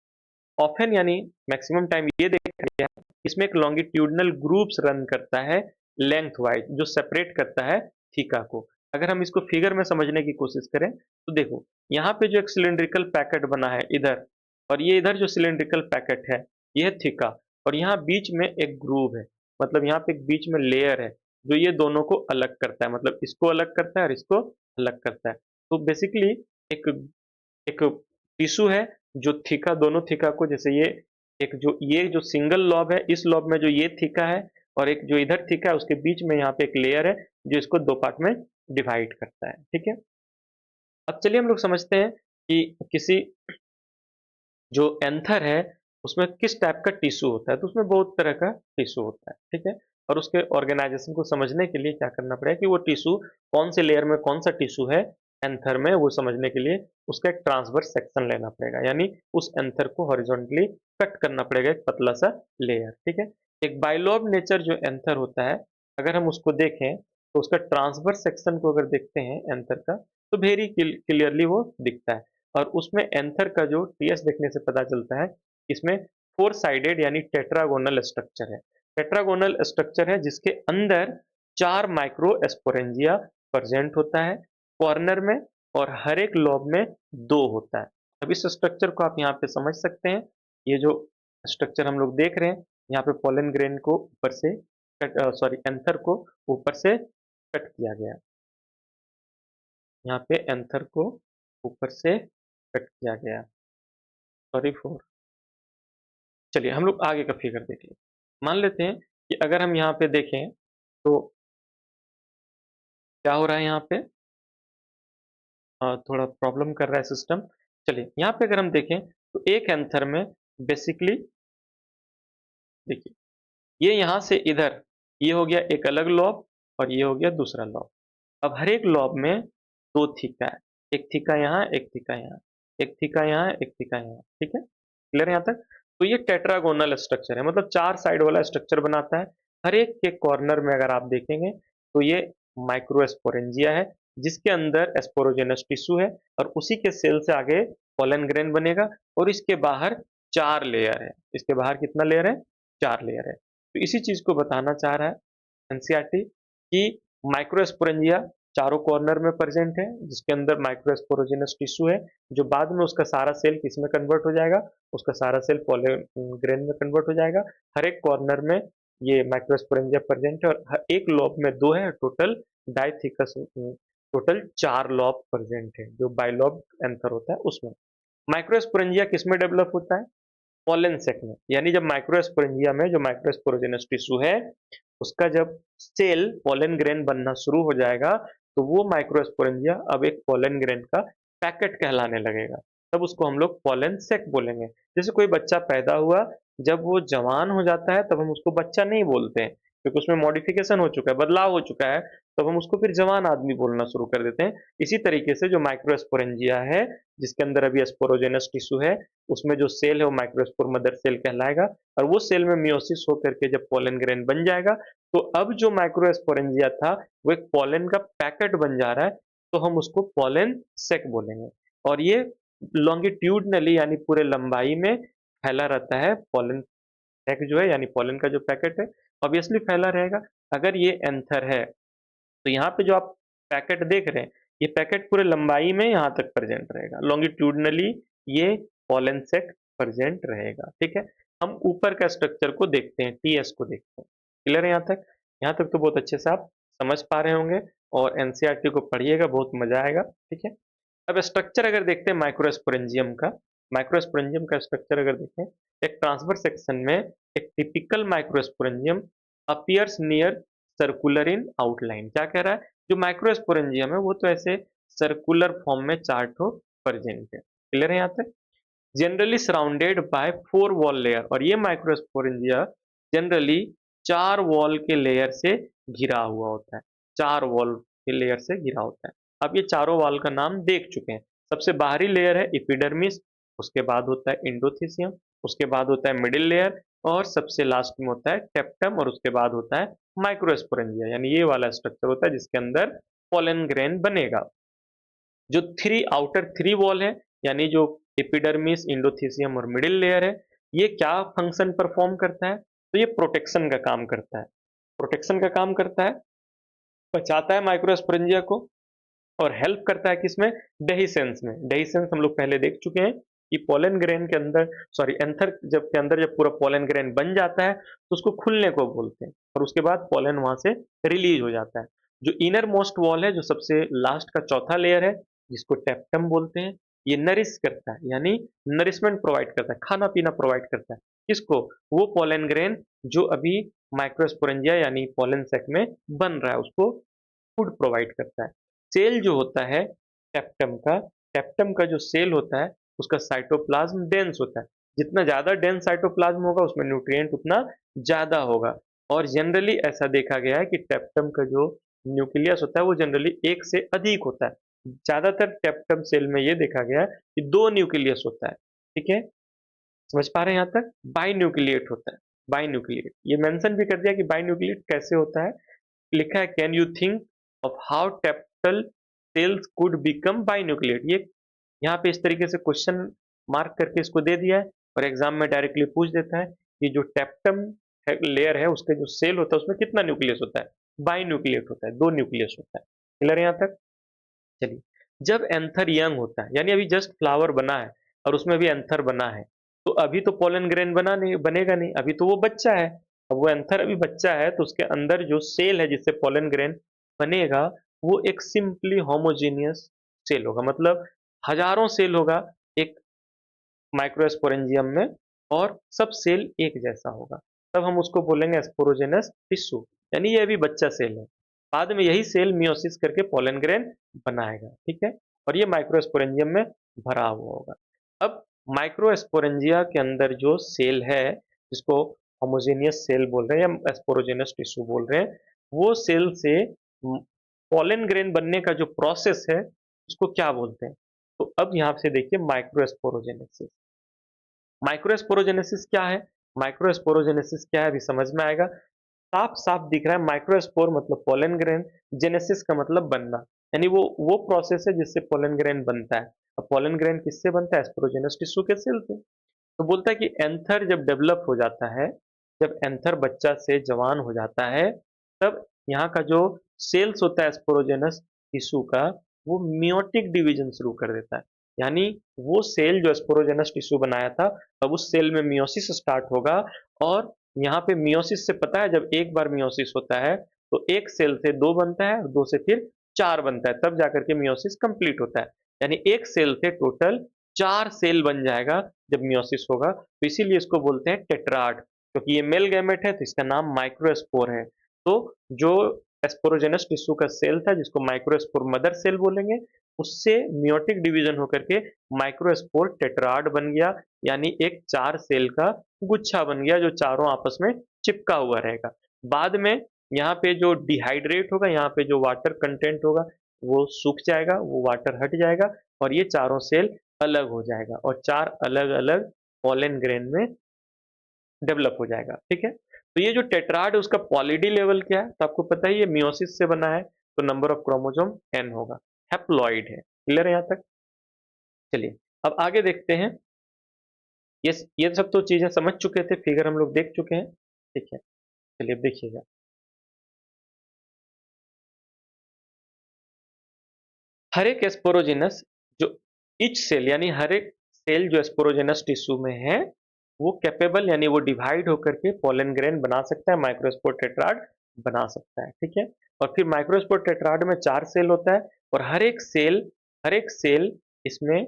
ऑफ़न, यानी मैक्सिमम टाइम ये देखा गया है, इसमें एक लॉन्गिट्यूडिनल ग्रुप्स रन करता है लेंथ वाइज, जो सेपरेट करता है थीका को। अगर हम इसको फिगर में समझने की कोशिश करें, तो देखो, यहाँ पे जो एक सिलिंड्रिकल पैकेट बना है इधर, और ये इधर जो सिलिंड्रिकल पैकेट है, ये है थीका, और यहाँ बीच में एक ग्रूव है, मतलब यहाँ पे एक बीच में लेयर है, जो ये दोनों को अलग करता है, मतलब इसको अलग करता है और इसको अलग करता है। तो बेसिकली एक एक टिश्यू है, जो थीका, दोनों थीका को, जैसे ये जो सिंगल लॉब है, इस लॉब में जो ये थीका है, और एक जो इधर थीका है, उसके बीच में यहाँ पे एक लेयर है, जो इसको 2 पार्ट में डिवाइड करता है। ठीक है? अब चलिए हम लोग समझते हैं कि किसी जो एंथर है, उसमें किस टाइप का टिश्यू होता है, तो उसमें बहुत तरह का टिश्यू होता है, ठीक है? और उसके ऑर्गेनाइजेशन को समझने के लिए क्या करना पड़ेगा, कि वो टिश्यू कौन से लेयर में कौन सा टिश्यू है एंथर में, वो समझने के लिए उसका एक ट्रांसवर्स सेक्शन लेना पड़ेगा, यानी उस एंथर को हॉरिजॉन्टली कट करना पड़ेगा, एक पतला सा लेयर, ठीक है? एक बाइलॉब नेचर जो एंथर होता है, अगर हम उसको देखें, तो उसका ट्रांसवर्स सेक्शन को अगर देखते हैं एंथर का, तो वेरी क्लियरली वो दिखता है। और उसमें एंथर का जो टीएस देखने से पता चलता है, इसमें फोर साइडेड, यानी टेट्रागोनल स्ट्रक्चर है। टेट्रागोनल स्ट्रक्चर है, जिसके अंदर 4 माइक्रोस्पोरेंजिया प्रेजेंट होता है कॉर्नर में, और हर एक लॉब में 2 होता है। अब इस स्ट्रक्चर को आप यहाँ पे समझ सकते हैं। ये जो स्ट्रक्चर हम लोग देख रहे हैं, यहाँ पे पोलन ग्रेन को ऊपर से सॉरी, एंथर को ऊपर से कट किया गया। यहाँ पे एंथर को ऊपर से कट किया गया। सॉरी फॉर चलिए हम लोग आगे का फिगर देख लें। मान लेते हैं कि अगर हम यहाँ पे देखें तो क्या हो रहा है यहाँ पे थोड़ा प्रॉब्लम कर रहा है सिस्टम। चलिए यहाँ पे अगर हम देखें तो एक एंथर में बेसिकली देखिए ये यहाँ से इधर ये हो गया एक अलग लॉब और ये हो गया दूसरा लॉब। अब हर एक लॉब में 2 थीका है। एक थीका यहाँ, एक थीका यहाँ, एक थीका यहाँ, एक थीका यहाँ, ठीक है? क्लियर है यहाँ तक? तो ये टेट्रागोनल स्ट्रक्चर है, मतलब 4 साइड वाला स्ट्रक्चर बनाता है। हर एक के कॉर्नर में अगर आप देखेंगे तो ये माइक्रोस्पोरेंजिया है, जिसके अंदर स्पोरोजेनस टिश्यू है और उसी के सेल से आगे पोलन ग्रेन बनेगा और इसके बाहर 4 लेयर है। इसके बाहर कितना लेयर है? 4 लेयर है। तो इसी चीज़ को बताना चाह रहा है एनसीईआरटी कि माइक्रोस्पोरेंजिया चारों कॉर्नर में प्रेजेंट है, जिसके अंदर माइक्रोस्पोरोजेनस टिश्यू है, जो बाद में उसका सारा सेल किस में कन्वर्ट हो जाएगा? उसका सारा सेल पोलन ग्रेन में कन्वर्ट हो जाएगा। हर एक कॉर्नर में ये माइक्रोस्पोरेंजिया प्रेजेंट है और एक लॉब में 2 है, टोटल डाइथिकस टोटल 4 लॉब प्रेजेंट है, जो बाइलॉब एंथर होता है उसमें। माइक्रोस्पोरेंजिया किस में डेवलप होता है? पोलन सेक में। यानी जब माइक्रोस्पोरेंजिया में जो माइक्रोस्पोरोजेनस टिश्यू है, उसका जब सेल पोलन ग्रेन बनना शुरू हो जाएगा, तो वो माइक्रोस्पोरेंजिया अब एक पोलन ग्रेन का पैकेट कहलाने लगेगा। तब उसको हम लोग पोलन सेक बोलेंगे। जैसे कोई बच्चा पैदा हुआ, जब वो जवान हो जाता है तब हम उसको बच्चा नहीं बोलते हैं, क्योंकि उसमें मॉडिफिकेशन हो चुका है, बदलाव हो चुका है, तब हम उसको फिर जवान आदमी बोलना शुरू कर देते हैं। इसी तरीके से जो माइक्रोस्पोरेंजिया है, जिसके अंदर अभी स्पोरोजेनस टिश्यू है, उसमें जो सेल है वो माइक्रोस्पोर मदर सेल कहलाएगा और वो सेल में मियोसिस होकर के जब पोलन ग्रेन बन जाएगा, तो अब जो माइक्रोस्पोरेंजिया था वो एक पोलन का पैकेट बन जा रहा है, तो हम उसको पोलन सेक बोलेंगे। और ये लॉन्गिट्यूडनली यानी पूरे लंबाई में फैला रहता है। पोलन सेक जो है यानी पोलन का जो पैकेट है ऑब्वियसली फैला रहेगा। अगर ये एंथर है तो यहाँ पे जो आप पैकेट देख रहे हैं, ये पैकेट पूरे लंबाई में यहाँ तक प्रेजेंट रहेगा। लॉन्गिट्यूडनली ये पोलन सेक प्रेजेंट रहेगा, ठीक है? हम ऊपर का स्ट्रक्चर को देखते हैं, टीएस को देखते हैं। क्लियर है यहाँ तक? यहाँ तक तो बहुत अच्छे से आप समझ पा रहे होंगे और एनसीईआरटी को पढ़िएगा, बहुत मजा आएगा, ठीक है? अब स्ट्रक्चर अगर देखते हैं माइक्रोस्पोरेंजियम का, माइक्रोस्पोरेंजियम का स्ट्रक्चर अगर देखें, एक ट्रांसवर्स सेक्शन में एक typical microsporangium appears near circular in outline. क्या कह रहा है? जो माइक्रोस्पोरेंजियम है वो तो ऐसे सर्कुलर फॉर्म में 4 ठो प्रेजेंट है। क्लियर है यहाँ तक? Generally surrounded by 4 wall layer, और ये माइक्रोस्पोरेंजिया जनरली 4 वॉल के लेयर से घिरा हुआ होता है। 4 वॉल के लेयर से घिरा होता है। अब ये चारों वॉल का नाम देख चुके हैं। सबसे बाहरी लेयर है एपिडर्मिस, उसके बाद होता है एंडोथेसियम, उसके बाद होता है मिडिल लेयर और सबसे लास्ट में होता है टेप्टम और उसके बाद होता है माइक्रोस्पोरेंजिया, यानी ये वाला स्ट्रक्चर होता है जिसके अंदर पोलन ग्रेन बनेगा। जो आउटर 3 वॉल है, यानी जो एपिडर्मिस, एंडोथेसियम और मिडिल लेयर है, ये क्या फंक्शन परफॉर्म करता है? तो ये प्रोटेक्शन का काम करता है। प्रोटेक्शन का काम करता है, बचाता है माइक्रोस्पोरेंजिया को और हेल्प करता है किसमें? डेहिसेंस में। डेहिसेंस हम लोग पहले देख चुके हैं कि पोलन ग्रेन के अंदर, सॉरी एंथर जब के अंदर जब पूरा पोलन ग्रेन बन जाता है तो उसको खुलने को बोलते हैं और उसके बाद पोलन वहां से रिलीज हो जाता है। जो इनर मोस्ट वॉल है, जो सबसे लास्ट का चौथा लेयर है, जिसको टेप्टम बोलते हैं, ये नरिश करता है, यानी नरिशमेंट प्रोवाइड करता है, खाना पीना प्रोवाइड करता है। किसको? वो पोलन ग्रेन जो अभी माइक्रोस्पोरेंजिया यानी पोलन सेक में बन रहा है, उसको फूड प्रोवाइड करता है। सेल जो होता है टेप्टम का, टेप्टम का जो सेल होता है उसका साइटोप्लाज्म डेंस होता है। जितना ज़्यादा डेंस साइटोप्लाज्म होगा उसमें न्यूट्रिएंट उतना ज़्यादा होगा और जनरली ऐसा देखा गया है कि टेप्टम का जो न्यूक्लियस होता है वो जनरली एक से अधिक होता है। ज़्यादातर टेप्टम सेल में ये देखा गया है कि 2 न्यूक्लियस होता है, ठीक है? समझ पा रहे हैं यहाँ तक? बाइन्यूक्लिएट होता है, बाइन्यूक्लिएट। ये मेंशन भी कर दिया कि बाइन्यूक्लिएट कैसे होता है। लिखा है can you think of how tapetal cells could become binucleate. ये यहाँ पे इस तरीके से क्वेश्चन मार्क करके इसको दे दिया है और एग्जाम में डायरेक्टली पूछ देता है कि जो टेप्टम लेयर है उसके जो सेल होता है उसमें कितना न्यूक्लियस होता है? बाइन्यूक्लिएट होता है, 2 न्यूक्लियस होता है। क्लियर है यहाँ तक? चलिए, जब एंथर यंग होता है यानी अभी जस्ट फ्लावर बना है और उसमें अभी एंथर बना है, तो अभी तो पोलन ग्रेन बना नहीं, बनेगा नहीं, अभी तो वो बच्चा है। अब वो एंथर अभी बच्चा है तो उसके अंदर जो सेल है जिससे पोलन ग्रेन बनेगा, वो एक सिंपली होमोजेनियस सेल होगा, मतलब हजारों सेल होगा एक माइक्रोस्पोरेंजियम में और सब सेल एक जैसा होगा, तब हम उसको बोलेंगे स्पोरोजेनस टिश्यू, यानी ये अभी बच्चा सेल है। बाद में यही सेल मियोसिस करके पोलन ग्रेन बनाएगा, ठीक है? और ये माइक्रोस्पोरेंजियम में भरा हुआ होगा। अब माइक्रोस्पोरेंजिया के अंदर जो सेल है, जिसको होमोजेनियस सेल बोल रहे हैं या स्पोरोजेनस टिश्यू बोल रहे हैं, वो सेल से पोलन ग्रेन बनने का जो प्रोसेस है, उसको क्या बोलते हैं? तो अब यहाँ से देखिए माइक्रोस्पोरोजेनेसिस। माइक्रोस्पोरोजेनेसिस क्या है? माइक्रोस्पोरोजेनेसिस क्या है अभी समझ में आएगा। साफ-साफ दिख रहा है माइक्रोस्पोर मतलब पोलन ग्रेन, जेनेसिस का मतलब बनना। यानी वो प्रोसेस है जिससे पोलन ग्रेन बनता है। अब पोलन ग्रेन किससे बनता है? स्पोरोजेनस टिश्यू के सेल से। तो बोलता है कि एंथर जब डेवलप हो जाता है, जब एंथर बच्चा से जवान हो जाता है, तब यहाँ का जो सेल्स होता है स्पोरोजेनस टिश्यू का, वो मियोटिक डिवीजन शुरू कर देता है। यानी वो सेल जो स्पोरोजेनस टिश्यू बनाया था, अब उस सेल में मियोसिस स्टार्ट होगा और यहाँ पे मियोसिस से पता है जब एक बार मियोसिस होता है, तो एक सेल से 2 बनता है और 2 से फिर 4 बनता है, तब जाकर के मियोसिस कंप्लीट होता है। यानी एक सेल से टोटल 4 सेल बन जाएगा जब मियोसिस होगा, तो इसीलिए इसको बोलते हैं टेट्राड, क्योंकि ये मेल गैमेट है तो इसका नाम माइक्रोस्पोर है। तो जो स्पोरोजेनस टिश्यू का सेल था जिसको माइक्रोस्पोर मदर सेल बोलेंगे, उससे मियोटिक डिवीजन होकर के माइक्रोस्पोर टेट्राड बन गया, यानी एक 4 सेल का गुच्छा बन गया जो चारों आपस में चिपका हुआ रहेगा। बाद में यहाँ पे जो डिहाइड्रेट होगा, यहाँ पे जो वाटर कंटेंट होगा, वो सूख जाएगा, वो वाटर हट जाएगा और ये चारों सेल अलग हो जाएगा और 4 अलग-अलग पोलन ग्रेन में डेवलप हो जाएगा, ठीक है? तो ये जो टेट्राड है उसका पॉली डी लेवल क्या है? तो आपको पता ही है मियोसिस से बना है, तो नंबर ऑफ क्रोमोसोम n होगा, हैप्लॉइड है। क्लियर है यहाँ तक? चलिए, अब आगे देखते हैं। ये सब तो चीज़ें समझ चुके थे, फिगर हम लोग देख चुके हैं, ठीक है? चलिए अब देखिएगा। हर एक स्पोरोजिनस जो ईच सेल यानी हर एक सेल जो स्पोरोजिनस टिश्यू में है, वो कैपेबल यानी वो डिवाइड होकर के पोलन ग्रेन बना सकता है, माइक्रोस्पोर टेट्राड बना सकता है, ठीक है? और फिर माइक्रोस्पोर टेट्राड में 4 सेल होता है और हर एक सेल इसमें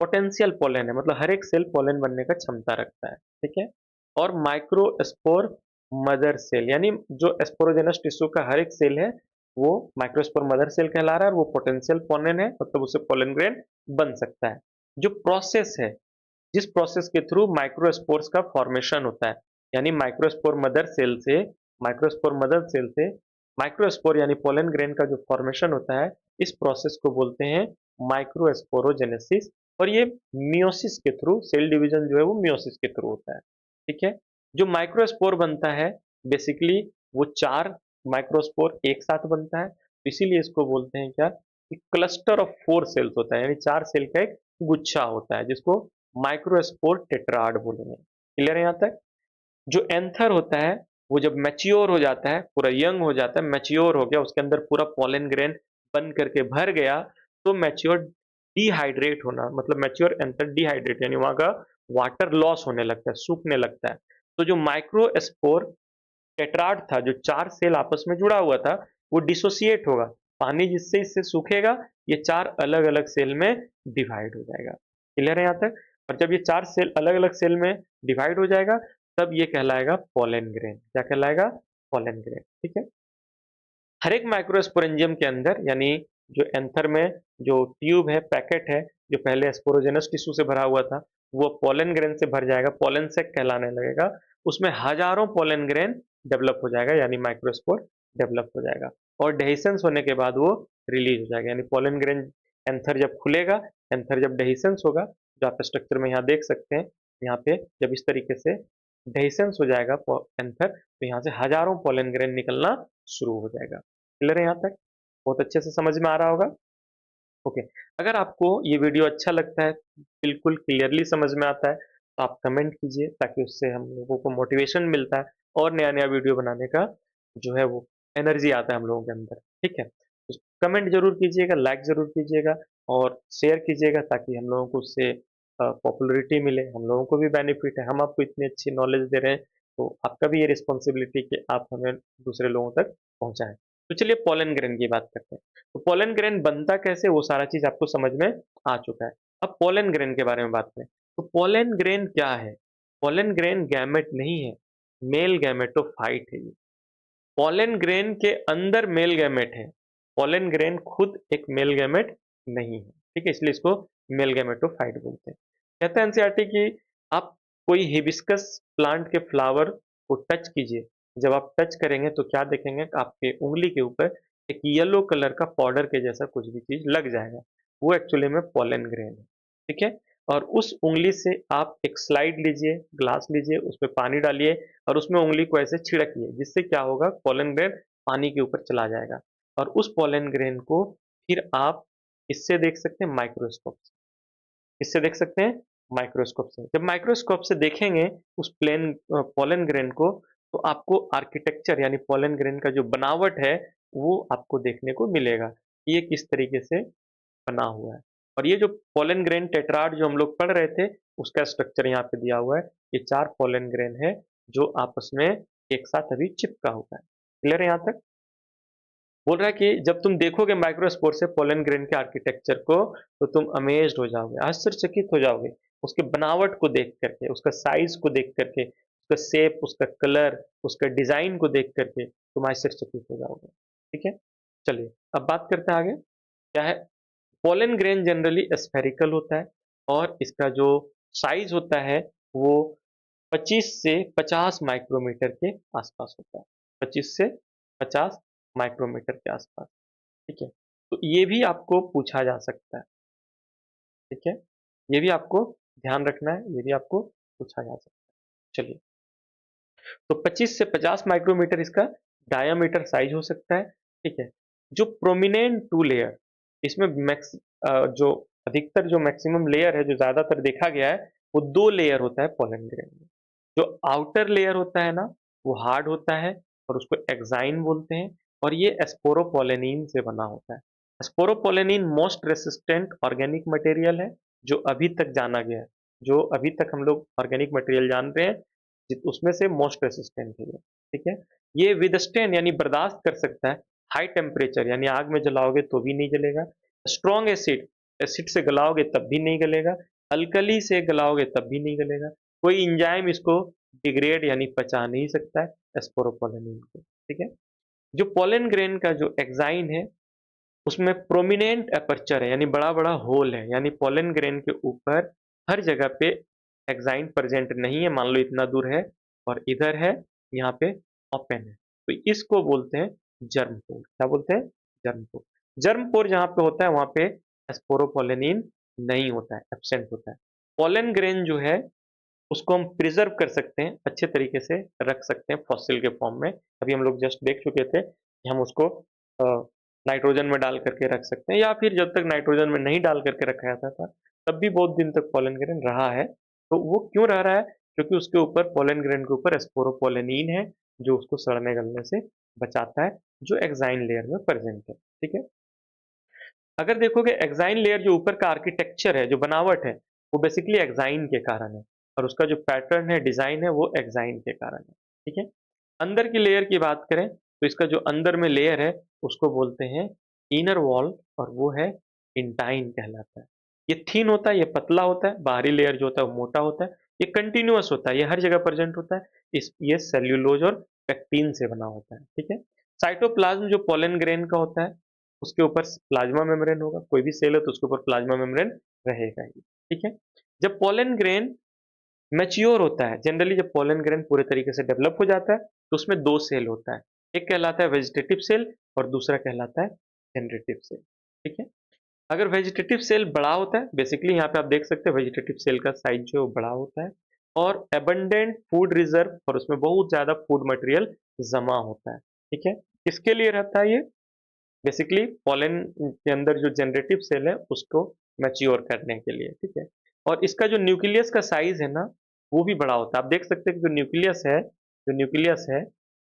पोटेंशियल पोलन है, मतलब हर एक सेल पोलन बनने का क्षमता रखता है, ठीक है? और माइक्रोस्पोर मदर सेल यानी जो स्पोरोजेनस टिश्यू का हर एक सेल है, वो माइक्रोस्पोर मदर सेल कहला रहा है और वो पोटेंशियल पोलन है, मतलब उससे पोलन ग्रेन बन सकता है। जो प्रोसेस है, जिस प्रोसेस के थ्रू माइक्रोस्पोर्स का फॉर्मेशन होता है, यानी माइक्रोस्पोर मदर सेल से माइक्रोस्पोर यानी पोलन ग्रेन का जो फॉर्मेशन होता है, इस प्रोसेस को बोलते हैं माइक्रोस्पोरोजेनेसिस और ये मियोसिस के थ्रू सेल डिवीजन जो है वो मियोसिस के थ्रू होता है, ठीक है? जो माइक्रोस्पोर बनता है बेसिकली वो 4 माइक्रोस्पोर एक साथ बनता है, तो इसीलिए इसको बोलते हैं क्या? कि क्लस्टर ऑफ 4 सेल्स होता है, यानी 4 सेल का एक गुच्छा होता है जिसको माइक्रोस्पोर टेट्राड बोलेंगे। क्लियर है यहाँ तक? जो एंथर होता है वो जब मैच्योर हो जाता है, पूरा यंग हो जाता है, मैच्योर हो गया, उसके अंदर पूरा पोलन ग्रेन बन करके भर गया, तो मैच्योर डिहाइड्रेट होना मतलब मैच्योर एंथर डिहाइड्रेट यानी वहाँ का वाटर लॉस होने लगता है, सूखने लगता है। तो जो माइक्रोस्पोर टेट्राड था, जो 4 सेल आपस में जुड़ा हुआ था, वो डिसोसिएट होगा। पानी जिससे इससे सूखेगा, ये 4 अलग-अलग सेल में डिवाइड हो जाएगा। क्लियर है यहाँ तक? और जब ये 4 सेल अलग-अलग सेल में डिवाइड हो जाएगा, तब ये कहलाएगा पोलन ग्रेन। क्या कहलाएगा? पोलन ग्रेन, ठीक है? हर एक माइक्रोस्पोरेंजियम के अंदर यानी जो एंथर में जो ट्यूब है, पैकेट है, जो पहले स्पोरोजेनस टिश्यू से भरा हुआ था, वो पोलन ग्रेन से भर जाएगा, पोलन सैक कहलाने लगेगा। उसमें हजारों पोलन ग्रेन डेवलप हो जाएगा यानी माइक्रोस्पोर डेवलप हो जाएगा और डेhiscence होने के बाद वो रिलीज हो जाएगा यानी पोलन ग्रेन एंथर जब खुलेगा, एंथर जब डेhiscence होगा, जो आप स्ट्रक्चर में यहाँ देख सकते हैं, यहाँ पे जब इस तरीके से डेhiscence हो जाएगा एंथर, तो यहाँ से हजारों पोलन ग्रेन निकलना शुरू हो जाएगा। क्लियर है यहाँ तक? बहुत अच्छे से समझ में आ रहा होगा? ओके। अगर आपको ये वीडियो अच्छा लगता है, बिल्कुल क्लियरली समझ में आता है, तो आप कमेंट कीजिए ताकि उससे हम लोगों को मोटिवेशन मिलता है और नया-नया वीडियो बनाने का जो है वो एनर्जी आता है हम लोगों के अंदर, ठीक है? तो कमेंट ज़रूर कीजिएगा, लाइक ज़रूर कीजिएगा और शेयर कीजिएगा ताकि हम लोगों को उससे पॉपुलैरिटी मिले, हम लोगों को भी बेनिफिट है, हम आपको इतनी अच्छी नॉलेज दे रहे हैं, तो आपका भी ये रिस्पॉन्सिबिलिटी कि आप हमें दूसरे लोगों तक पहुँचाएँ। तो चलिए पोलन ग्रेन की बात करते हैं। तो पोलन ग्रेन बनता कैसे वो सारा चीज़ आपको समझ में आ चुका है। अब पोलन ग्रेन के बारे में बात करें। तो पोलन ग्रेन क्या है? पोलन ग्रेन गैमेट नहीं है, मेल गैमेटोफाइट है ये। पोलन ग्रेन के अंदर मेल गैमेट है, पोलन ग्रेन खुद एक मेल गैमेट नहीं है, ठीक है? इसलिए इसको मेल गैमेटोफाइट बोलते हैं। कहता है एनसीईआरटी कि आप कोई हिबिस्कस प्लांट के फ्लावर को टच कीजिए, जब आप टच करेंगे तो क्या देखेंगे कि आपके उँगली के ऊपर एक येलो कलर का पाउडर के जैसा कुछ भी चीज़ लग जाएगा, वो एक्चुअली में पोलन ग्रेन है, ठीक है? और उस उँगली से आप एक स्लाइड लीजिए, ग्लास लीजिए, उसमें पानी डालिए और उसमें उँगली को ऐसे छिड़किए, जिससे क्या होगा पोलन ग्रेन पानी के ऊपर चला जाएगा और उस पोलन ग्रेन को फिर आप इससे देख सकते हैं माइक्रोस्कोप से। किससे देख सकते हैं? माइक्रोस्कोप से। जब माइक्रोस्कोप से देखेंगे उस पोलन ग्रेन को, तो आपको आर्किटेक्चर यानी पोलन ग्रेन का जो बनावट है, वो आपको देखने को मिलेगा, कि ये किस तरीके से बना हुआ है। और ये जो पोलन ग्रेन टेट्राड जो हम लोग पढ़ रहे थे, उसका स्ट्रक्चर यहाँ पे दिया हुआ है। ये 4 पोलन ग्रेन है, जो आपस में एक साथ अभी चिपका हुआ है। क्लियर है यहाँ तक? बोल रहा है कि जब तुम देखोगे माइक्रोस्कोप से पोलन ग्रेन के आर्किटेक्चर को, तो तुम अमेज्ड हो जाओगे, आश्चर्यचकित हो जाओगे। उसके बनावट को देख करके, उसका साइज़ को देख करके, उसका शेप, उसका कलर, उसका डिज़ाइन को देख करके तुम आश्चर्यचकित हो जाओगे। ठीक है? चलिए, अब बात करते हैं आगे। क्या है? पोलन ग्रेन जनरली स्फेरिकल होता है और इसका जो साइज होता है वो 25 से 50 माइक्रोमीटर के आसपास होता है। 25 से 50 माइक्रोमीटर के आसपास, ठीक है? तो ये भी आपको पूछा जा सकता है, ठीक है? ये भी आपको ध्यान रखना है, ये भी आपको पूछा जा सकता है। चलिए, तो 25 से 50 माइक्रोमीटर इसका डायामीटर साइज हो सकता है, ठीक है? जो प्रोमिनेंट टू लेयर, इसमें जो अधिकतर जो मैक्सिमम लेयर है, जो ज़्यादातर देखा गया है, वो 2 लेयर होता है पोलन ग्रेन में। जो आउटर लेयर होता है ना, वो हार्ड होता है और उसको एक्साइन बोलते हैं और ये स्पोरोपोलेनिन से बना होता है। Sporopollenin most resistant organic material है, जो अभी तक जाना गया है। जो अभी तक हम लोग ऑर्गेनिक मटेरियल जान रहे हैं, उसमें से मोस्ट रेसिस्टेंट है ये, ठीक है? ये विदस्टैंड यानी बर्दाश्त कर सकता है हाई टेम्परेचर, यानी आग में जलाओगे तो भी नहीं जलेगा। स्ट्रॉन्ग एसिड, एसिड से गलाओगे तब भी नहीं गलेगा। अल्कली से गलाओगे तब भी नहीं गलेगा। कोई एंजाइम इसको डिग्रेड यानी पचा नहीं सकता है स्पोरोपोलेनिन को, ठीक है? जो पोलन ग्रेन का जो एक्साइन है, उसमें प्रोमिनेंट अपर्चर है, यानी बड़ा-बड़ा होल है, यानी पोलन ग्रेन के ऊपर हर जगह पे एक्साइन प्रेजेंट नहीं है। मान लो इतना दूर है और इधर है, यहाँ पे ओपन है। तो इसको बोलते हैं जर्म पोर। क्या बोलते हैं? जर्म पोर। जर्म पोर जहाँ पे होता है, वहाँ पे स्पोरोपोलेनिन नहीं होता है, एब्सेंट होता है। पोलन ग्रेन जो है, उसको हम प्रिजर्व कर सकते हैं, अच्छे तरीके से रख सकते हैं फॉसिल के फॉर्म में। अभी हम लोग जस्ट देख चुके थे कि हम उसको नाइट्रोजन में डाल करके रख सकते हैं, या फिर जब तक नाइट्रोजन में नहीं डाल करके रखा जाता था, तब भी बहुत दिन तक पोलन ग्रेन रहा है। तो वो क्यों रह रहा है? क्योंकि उसके ऊपर, पोलन ग्रेन के ऊपर स्पोरोपोलेनिन है, जो उसको सड़ने गलने से बचाता है, जो एक्साइन लेयर में प्रेजेंट है, ठीक है? अगर देखोगे एक्साइन लेयर जो ऊपर का आर्किटेक्चर है, जो बनावट है, वो बेसिकली एक्साइन के कारण है और उसका जो पैटर्न है, डिज़ाइन है, वो एक्साइन के कारण है, ठीक है? अंदर की लेयर की बात करें, तो इसका जो अंदर में लेयर है, उसको बोलते हैं इनर वॉल और वो है इंटाइन कहलाता है। ये थिन होता है, ये पतला होता है, बाहरी लेयर जो होता है वो मोटा होता है, ये कंटीन्यूअस होता है, ये हर जगह प्रेज़ेंट होता है। ये सेल्युलोज और पेक्टिन से बना होता है, ठीक है? साइटोप्लाज़्म जो पोलन ग्रेन का होता है, उसके ऊपर प्लाज्मा मेम्ब्रेन होगा, कोई भी सेल है तो उसके ऊपर प्लाज्मा मेम्ब्रेन रहेगा ही, ठीक है? जब पोलन ग्रेन मैच्योर होता है, जनरली जब पोलन ग्रेन पूरे तरीके से डेवलप हो जाता है, तो उसमें 2 सेल होता है। एक कहलाता है वेजिटेटिव सेल और दूसरा कहलाता है जनरेटिव सेल, ठीक है? अगर वेजिटेटिव सेल बड़ा होता है, बेसिकली यहाँ पे आप देख सकते हैं वेजिटेटिव सेल का साइज़ जो है वो बड़ा होता है और अबंडेंट फूड रिज़र्व, और उसमें बहुत ज़्यादा फूड मटेरियल जमा होता है, ठीक है? किसके लिए रहता है ये? बेसिकली पोलन के अंदर जो जनरेटिव सेल है, उसको मैच्योर करने के लिए, ठीक है? और इसका जो न्यूक्लियस का साइज़ है ना, वो भी बड़ा होता है। आप देख सकते हैं कि जो न्यूक्लियस है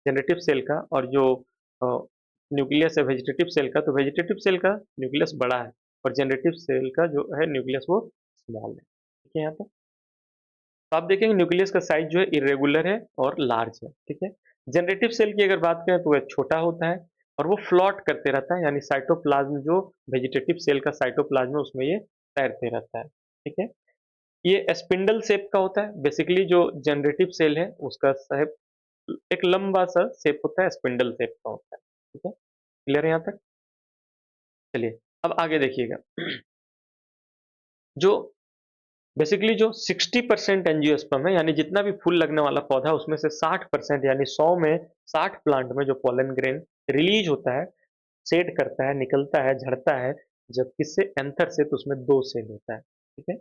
जनरेटिव सेल का, और जो अ, न्यूक्लियस है वेजिटेटिव सेल का, तो वेजिटेटिव सेल का न्यूक्लियस बड़ा है और जनरेटिव सेल का जो है न्यूक्लियस वो स्मॉल है। ठीक है यहाँ पे? तो आप देखेंगे न्यूक्लियस का साइज़ जो है इर्रेगुलर है और लार्ज है, ठीक है? जनरेटिव सेल की अगर बात करें तो वह छोटा होता है और वो फ्लॉट करते रहता है, यानी साइटोप्लाज्म जो वेजिटेटिव सेल का साइटोप्लाज्म है, उसमें ये तैरते रहता है, ठीक है? ये स्पिंडल शेप का होता है। बेसिकली जो जनरेटिव सेल है उसका शेप एक लंबा सा शेप होता है, स्पिंडल शेप का होता है। ठीक है, क्लियर है यहाँ तक? चलिए अब आगे देखिएगा। जो बेसिकली जो 60% एंजियोस्पर्म है, यानी जितना भी फूल लगने वाला पौधा है उसमें से 60% यानी 100 में 60 प्लांट में जो पोलन ग्रेन रिलीज होता है, सेट करता है, निकलता है, झड़ता है, जब किससे एंथर से, तो उसमें 2 सेल होता है। ठीक है?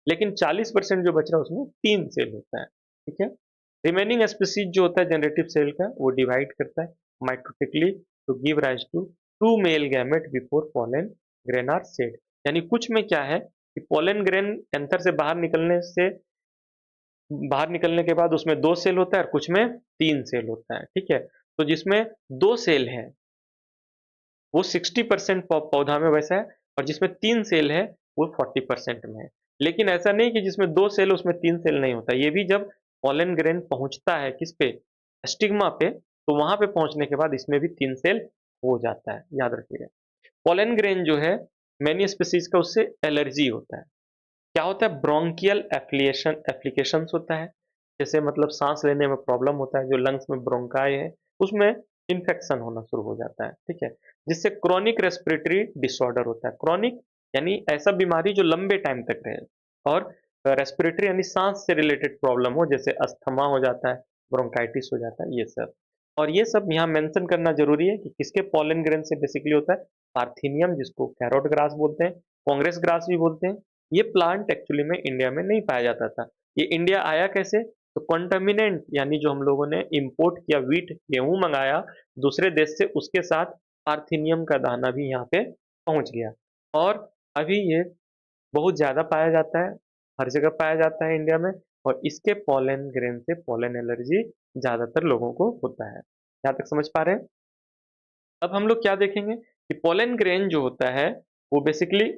लेकिन 40% जो बच रहा है उसमें 3 सेल होता है। ठीक है? रिमेनिंग स्पीसीज जो होता है जनरेटिव सेल का, वो डिवाइड करता है mitotically to give rise to 2 male gamete before pollen grain are shed. यानी कुछ में क्या है कि पोलन ग्रेन एंथर से बाहर निकलने के बाद उसमें 2 सेल होता है और कुछ में 3 सेल होता है। ठीक है? तो जिसमें 2 सेल हैं वो 60% पौधा में वैसा है, और जिसमें 3 सेल है वो 40% में है। लेकिन ऐसा नहीं कि जिसमें 2 सेल है उसमें 3 सेल नहीं होता। ये भी जब पोलन ग्रेन पहुंचता है किस पे, स्टिग्मा पे, तो वहां पे पहुंचने के बाद इसमें भी 3 सेल हो जाता है, याद रखिएगा। पोलन ग्रेन जो है मैनी स्पीसीज का उससे एलर्जी होता है। क्या होता है, ब्रोंकियल एप्लीकेशंस होता है। जैसे मतलब सांस लेने में प्रॉब्लम होता है, जो लंग्स में ब्रोंकाई है उसमें इन्फेक्शन होना शुरू हो जाता है। ठीक है? जिससे क्रोनिक रेस्पिरेटरी डिसऑर्डर होता है। क्रोनिक यानी ऐसा बीमारी जो लंबे टाइम तक रहे, और रेस्पिरेटरी यानी सांस से रिलेटेड प्रॉब्लम हो, जैसे अस्थमा हो जाता है, ब्रोंकाइटिस हो जाता है, ये सब। और ये सब यहाँ मेंशन करना जरूरी है कि किसके पॉलन ग्रेन से बेसिकली होता है, पार्थिनियम, जिसको कैरोट ग्रास बोलते हैं, कांग्रेस ग्रास भी बोलते हैं। ये प्लांट एक्चुअली में इंडिया में नहीं पाया जाता था। ये इंडिया आया कैसे, तो कॉन्टामिनेंट यानी जो हम लोगों ने इंपोर्ट किया, वीट गेहूं मंगाया दूसरे देश से, उसके साथ पार्थिनियम का दाना भी यहाँ पे पहुंच गया। और अभी ये बहुत ज्यादा पाया जाता है, हर जगह पाया जाता है इंडिया में। और इसके पोलन ग्रेन से पोलन एलर्जी ज्यादातर लोगों को होता है। यहाँ तक समझ पा रहे हैं? अब हम लोग क्या देखेंगे कि पोलन ग्रेन जो होता है वो बेसिकली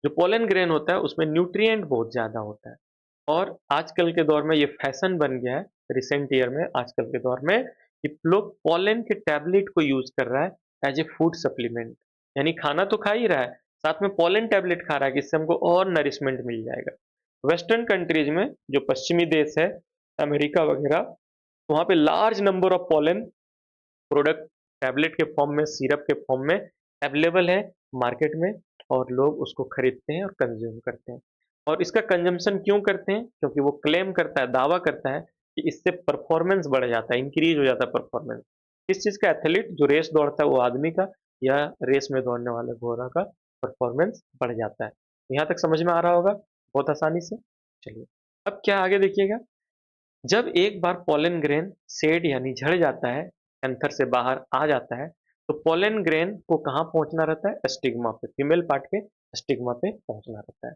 जो पोलन ग्रेन होता है उसमें न्यूट्रिएंट बहुत ज़्यादा होता है। और आजकल के दौर में ये फैशन बन गया है, रिसेंट ईयर में, आजकल के दौर में, कि लोग पोलन के टैबलेट को यूज़ कर रहा है एज ए फूड सप्लीमेंट। यानी खाना तो खा ही रहा है, साथ में पोलन टैबलेट खा रहा है कि इससे हमको और नरिशमेंट मिल जाएगा। वेस्टर्न कंट्रीज में, जो पश्चिमी देश है, अमेरिका वगैरह, वहाँ पे large number of pollen product tablet के फॉर्म में, सिरप के फॉर्म में अवेलेबल है मार्केट में, और लोग उसको खरीदते हैं और कंज्यूम करते हैं। और इसका कंजम्पशन क्यों करते हैं? क्योंकि वो क्लेम करता है, दावा करता है कि इससे परफॉर्मेंस बढ़ जाता है, इंक्रीज हो जाता है परफॉर्मेंस। किस चीज़ का? एथलीट जो रेस दौड़ता है वो आदमी का, या रेस में दौड़ने वाले घोड़ा का परफॉर्मेंस बढ़ जाता है। यहाँ तक समझ में आ रहा होगा बहुत आसानी से। चलिए अब क्या आगे देखिएगा। जब एक बार पोलन ग्रेन सेड यानी झड़ जाता है, एंथर से बाहर आ जाता है, तो पोलन ग्रेन को कहाँ पहुंचना रहता है? स्टिग्मा पे, फीमेल पार्ट के स्टिग्मा पे पहुंचना रहता है।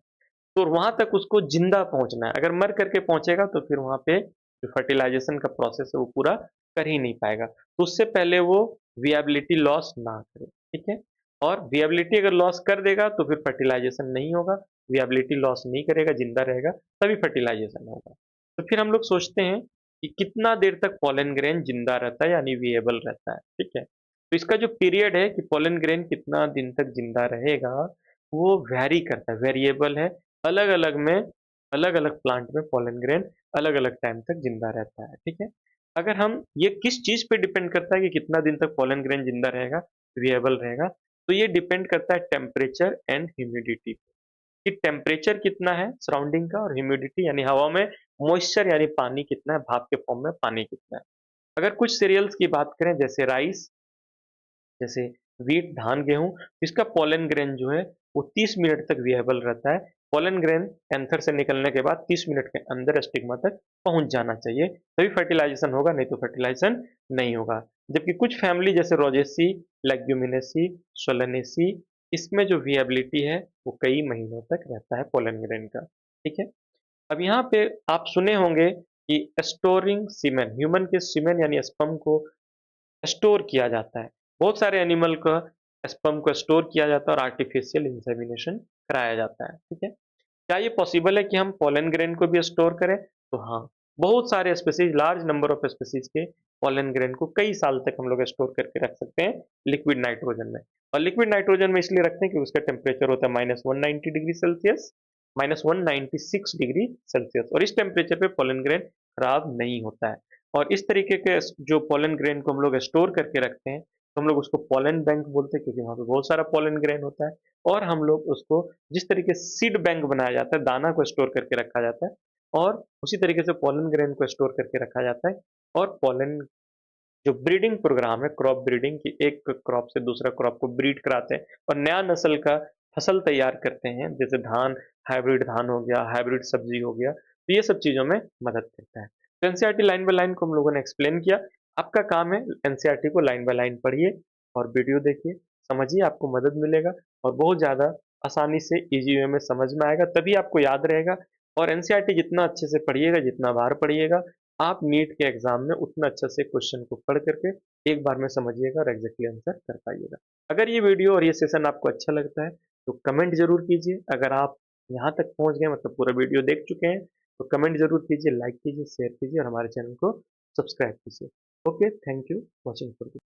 तो वहां तक उसको जिंदा पहुंचना है। अगर मर करके पहुंचेगा तो फिर वहां पे जो फर्टिलाइजेशन का प्रोसेस है वो पूरा कर ही नहीं पाएगा। तो उससे पहले वो विएबिलिटी लॉस ना करे। ठीक है? और विएबिलिटी अगर लॉस कर देगा तो फिर फर्टिलाइजेशन नहीं होगा। विएबिलिटी लॉस नहीं करेगा, जिंदा रहेगा, तभी फर्टिलाइजेशन होगा। तो फिर हम लोग सोचते हैं कि कितना देर तक पोलन ग्रेन जिंदा रहता है, यानी विएबल रहता है। ठीक है? तो इसका जो पीरियड है कि पोलन ग्रेन कितना दिन तक जिंदा रहेगा, वो वैरी करता है, वेरिएबल है। अलग अलग में, अलग अलग प्लांट में पोलन ग्रेन अलग अलग टाइम तक जिंदा रहता है। ठीक है? अगर हम ये किस चीज पे डिपेंड करता है कि कितना दिन तक पोलन ग्रेन जिंदा रहेगा, विएबल रहेगा, तो ये डिपेंड करता है टेम्परेचर एंड ह्यूमिडिटी, कि टेम्परेचर कितना है सराउंडिंग का, और ह्यूमिडिटी यानी हवा में मॉइस्चर यानी पानी कितना है, भाप के फॉर्म में पानी कितना है। अगर कुछ सीरियल्स की बात करें, जैसे राइस, जैसे व्हीट, धान, गेहूँ, इसका पोलन ग्रेन जो है वो 30 मिनट तक विएबल रहता है। पोलन ग्रेन एंथर से निकलने के बाद 30 मिनट के अंदर स्टिग्मा तक पहुंच जाना चाहिए, तभी फर्टिलाइजेशन होगा, नहीं तो फर्टिलाइजेशन नहीं होगा। जबकि कुछ फैमिली जैसे रोजेसी, लेग्यूमिनेसी, सोलेनेसी, इसमें जो विएबिलिटी है वो कई महीनों तक रहता है पोलन ग्रेन का। ठीक है? अब यहाँ पे आप सुने होंगे कि स्टोरिंग सीमेन, ह्यूमन के सीमेन यानी स्पर्म को स्टोर किया जाता है। बहुत सारे एनिमल का स्पर्म को स्टोर किया जाता है और आर्टिफिशियल इंसेमिनेशन कराया जाता है। ठीक है? क्या ये पॉसिबल है कि हम पोलन ग्रेन को भी स्टोर करें? तो हाँ, बहुत सारे species, large number of species के पोलन ग्रेन को कई साल तक हम लोग स्टोर करके रख सकते हैं लिक्विड नाइट्रोजन में। और लिक्विड नाइट्रोजन में इसलिए रखते हैं कि उसका टेम्परेचर होता है -190 डिग्री सेल्सियस, -196 डिग्री सेल्सियस, और इस टेम्परेचर पे पोलन ग्रेन खराब नहीं होता है। और इस तरीके के जो पोलन ग्रेन को हम लोग स्टोर करके रखते हैं, तो हम लोग उसको पोलन बैंक बोलते हैं, क्योंकि वहाँ पे बहुत सारा पोलन ग्रेन होता है। और हम लोग उसको जिस तरीके से सीड बैंक बनाया जाता है, दाना को स्टोर करके रखा जाता है, और उसी तरीके से पोलन ग्रेन को स्टोर करके रखा जाता है। और पोलन जो ब्रीडिंग प्रोग्राम है, क्रॉप ब्रीडिंग, की एक क्रॉप से दूसरा क्रॉप को ब्रीड कराते हैं और नया नस्ल का फसल तैयार करते हैं, जैसे धान, हाइब्रिड धान हो गया, हाइब्रिड सब्जी हो गया, तो ये सब चीज़ों में मदद करता है। तो एनसीईआरटी लाइन बाय लाइन को हम लोगों ने एक्सप्लेन किया। आपका काम है एनसीईआरटी को लाइन बाय लाइन पढ़िए और वीडियो देखिए, समझिए, आपको मदद मिलेगा और बहुत ज़्यादा आसानी से ईज़ी वे में समझ में आएगा, तभी आपको याद रहेगा। और एनसीईआरटी जितना अच्छे से पढ़िएगा, जितना बार पढ़िएगा, आप नीट के एग्ज़ाम में उतना अच्छा से क्वेश्चन को पढ़ करके एक बार में समझिएगा और एग्ज़ैक्टली आंसर कर पाइएगा। अगर ये वीडियो और ये सेशन आपको अच्छा लगता है, तो कमेंट ज़रूर कीजिए। अगर आप यहाँ तक पहुँच गए, मतलब पूरा वीडियो देख चुके हैं, तो कमेंट ज़रूर कीजिए, लाइक कीजिए, शेयर कीजिए और हमारे चैनल को सब्सक्राइब कीजिए। Okay, thank you watching for this.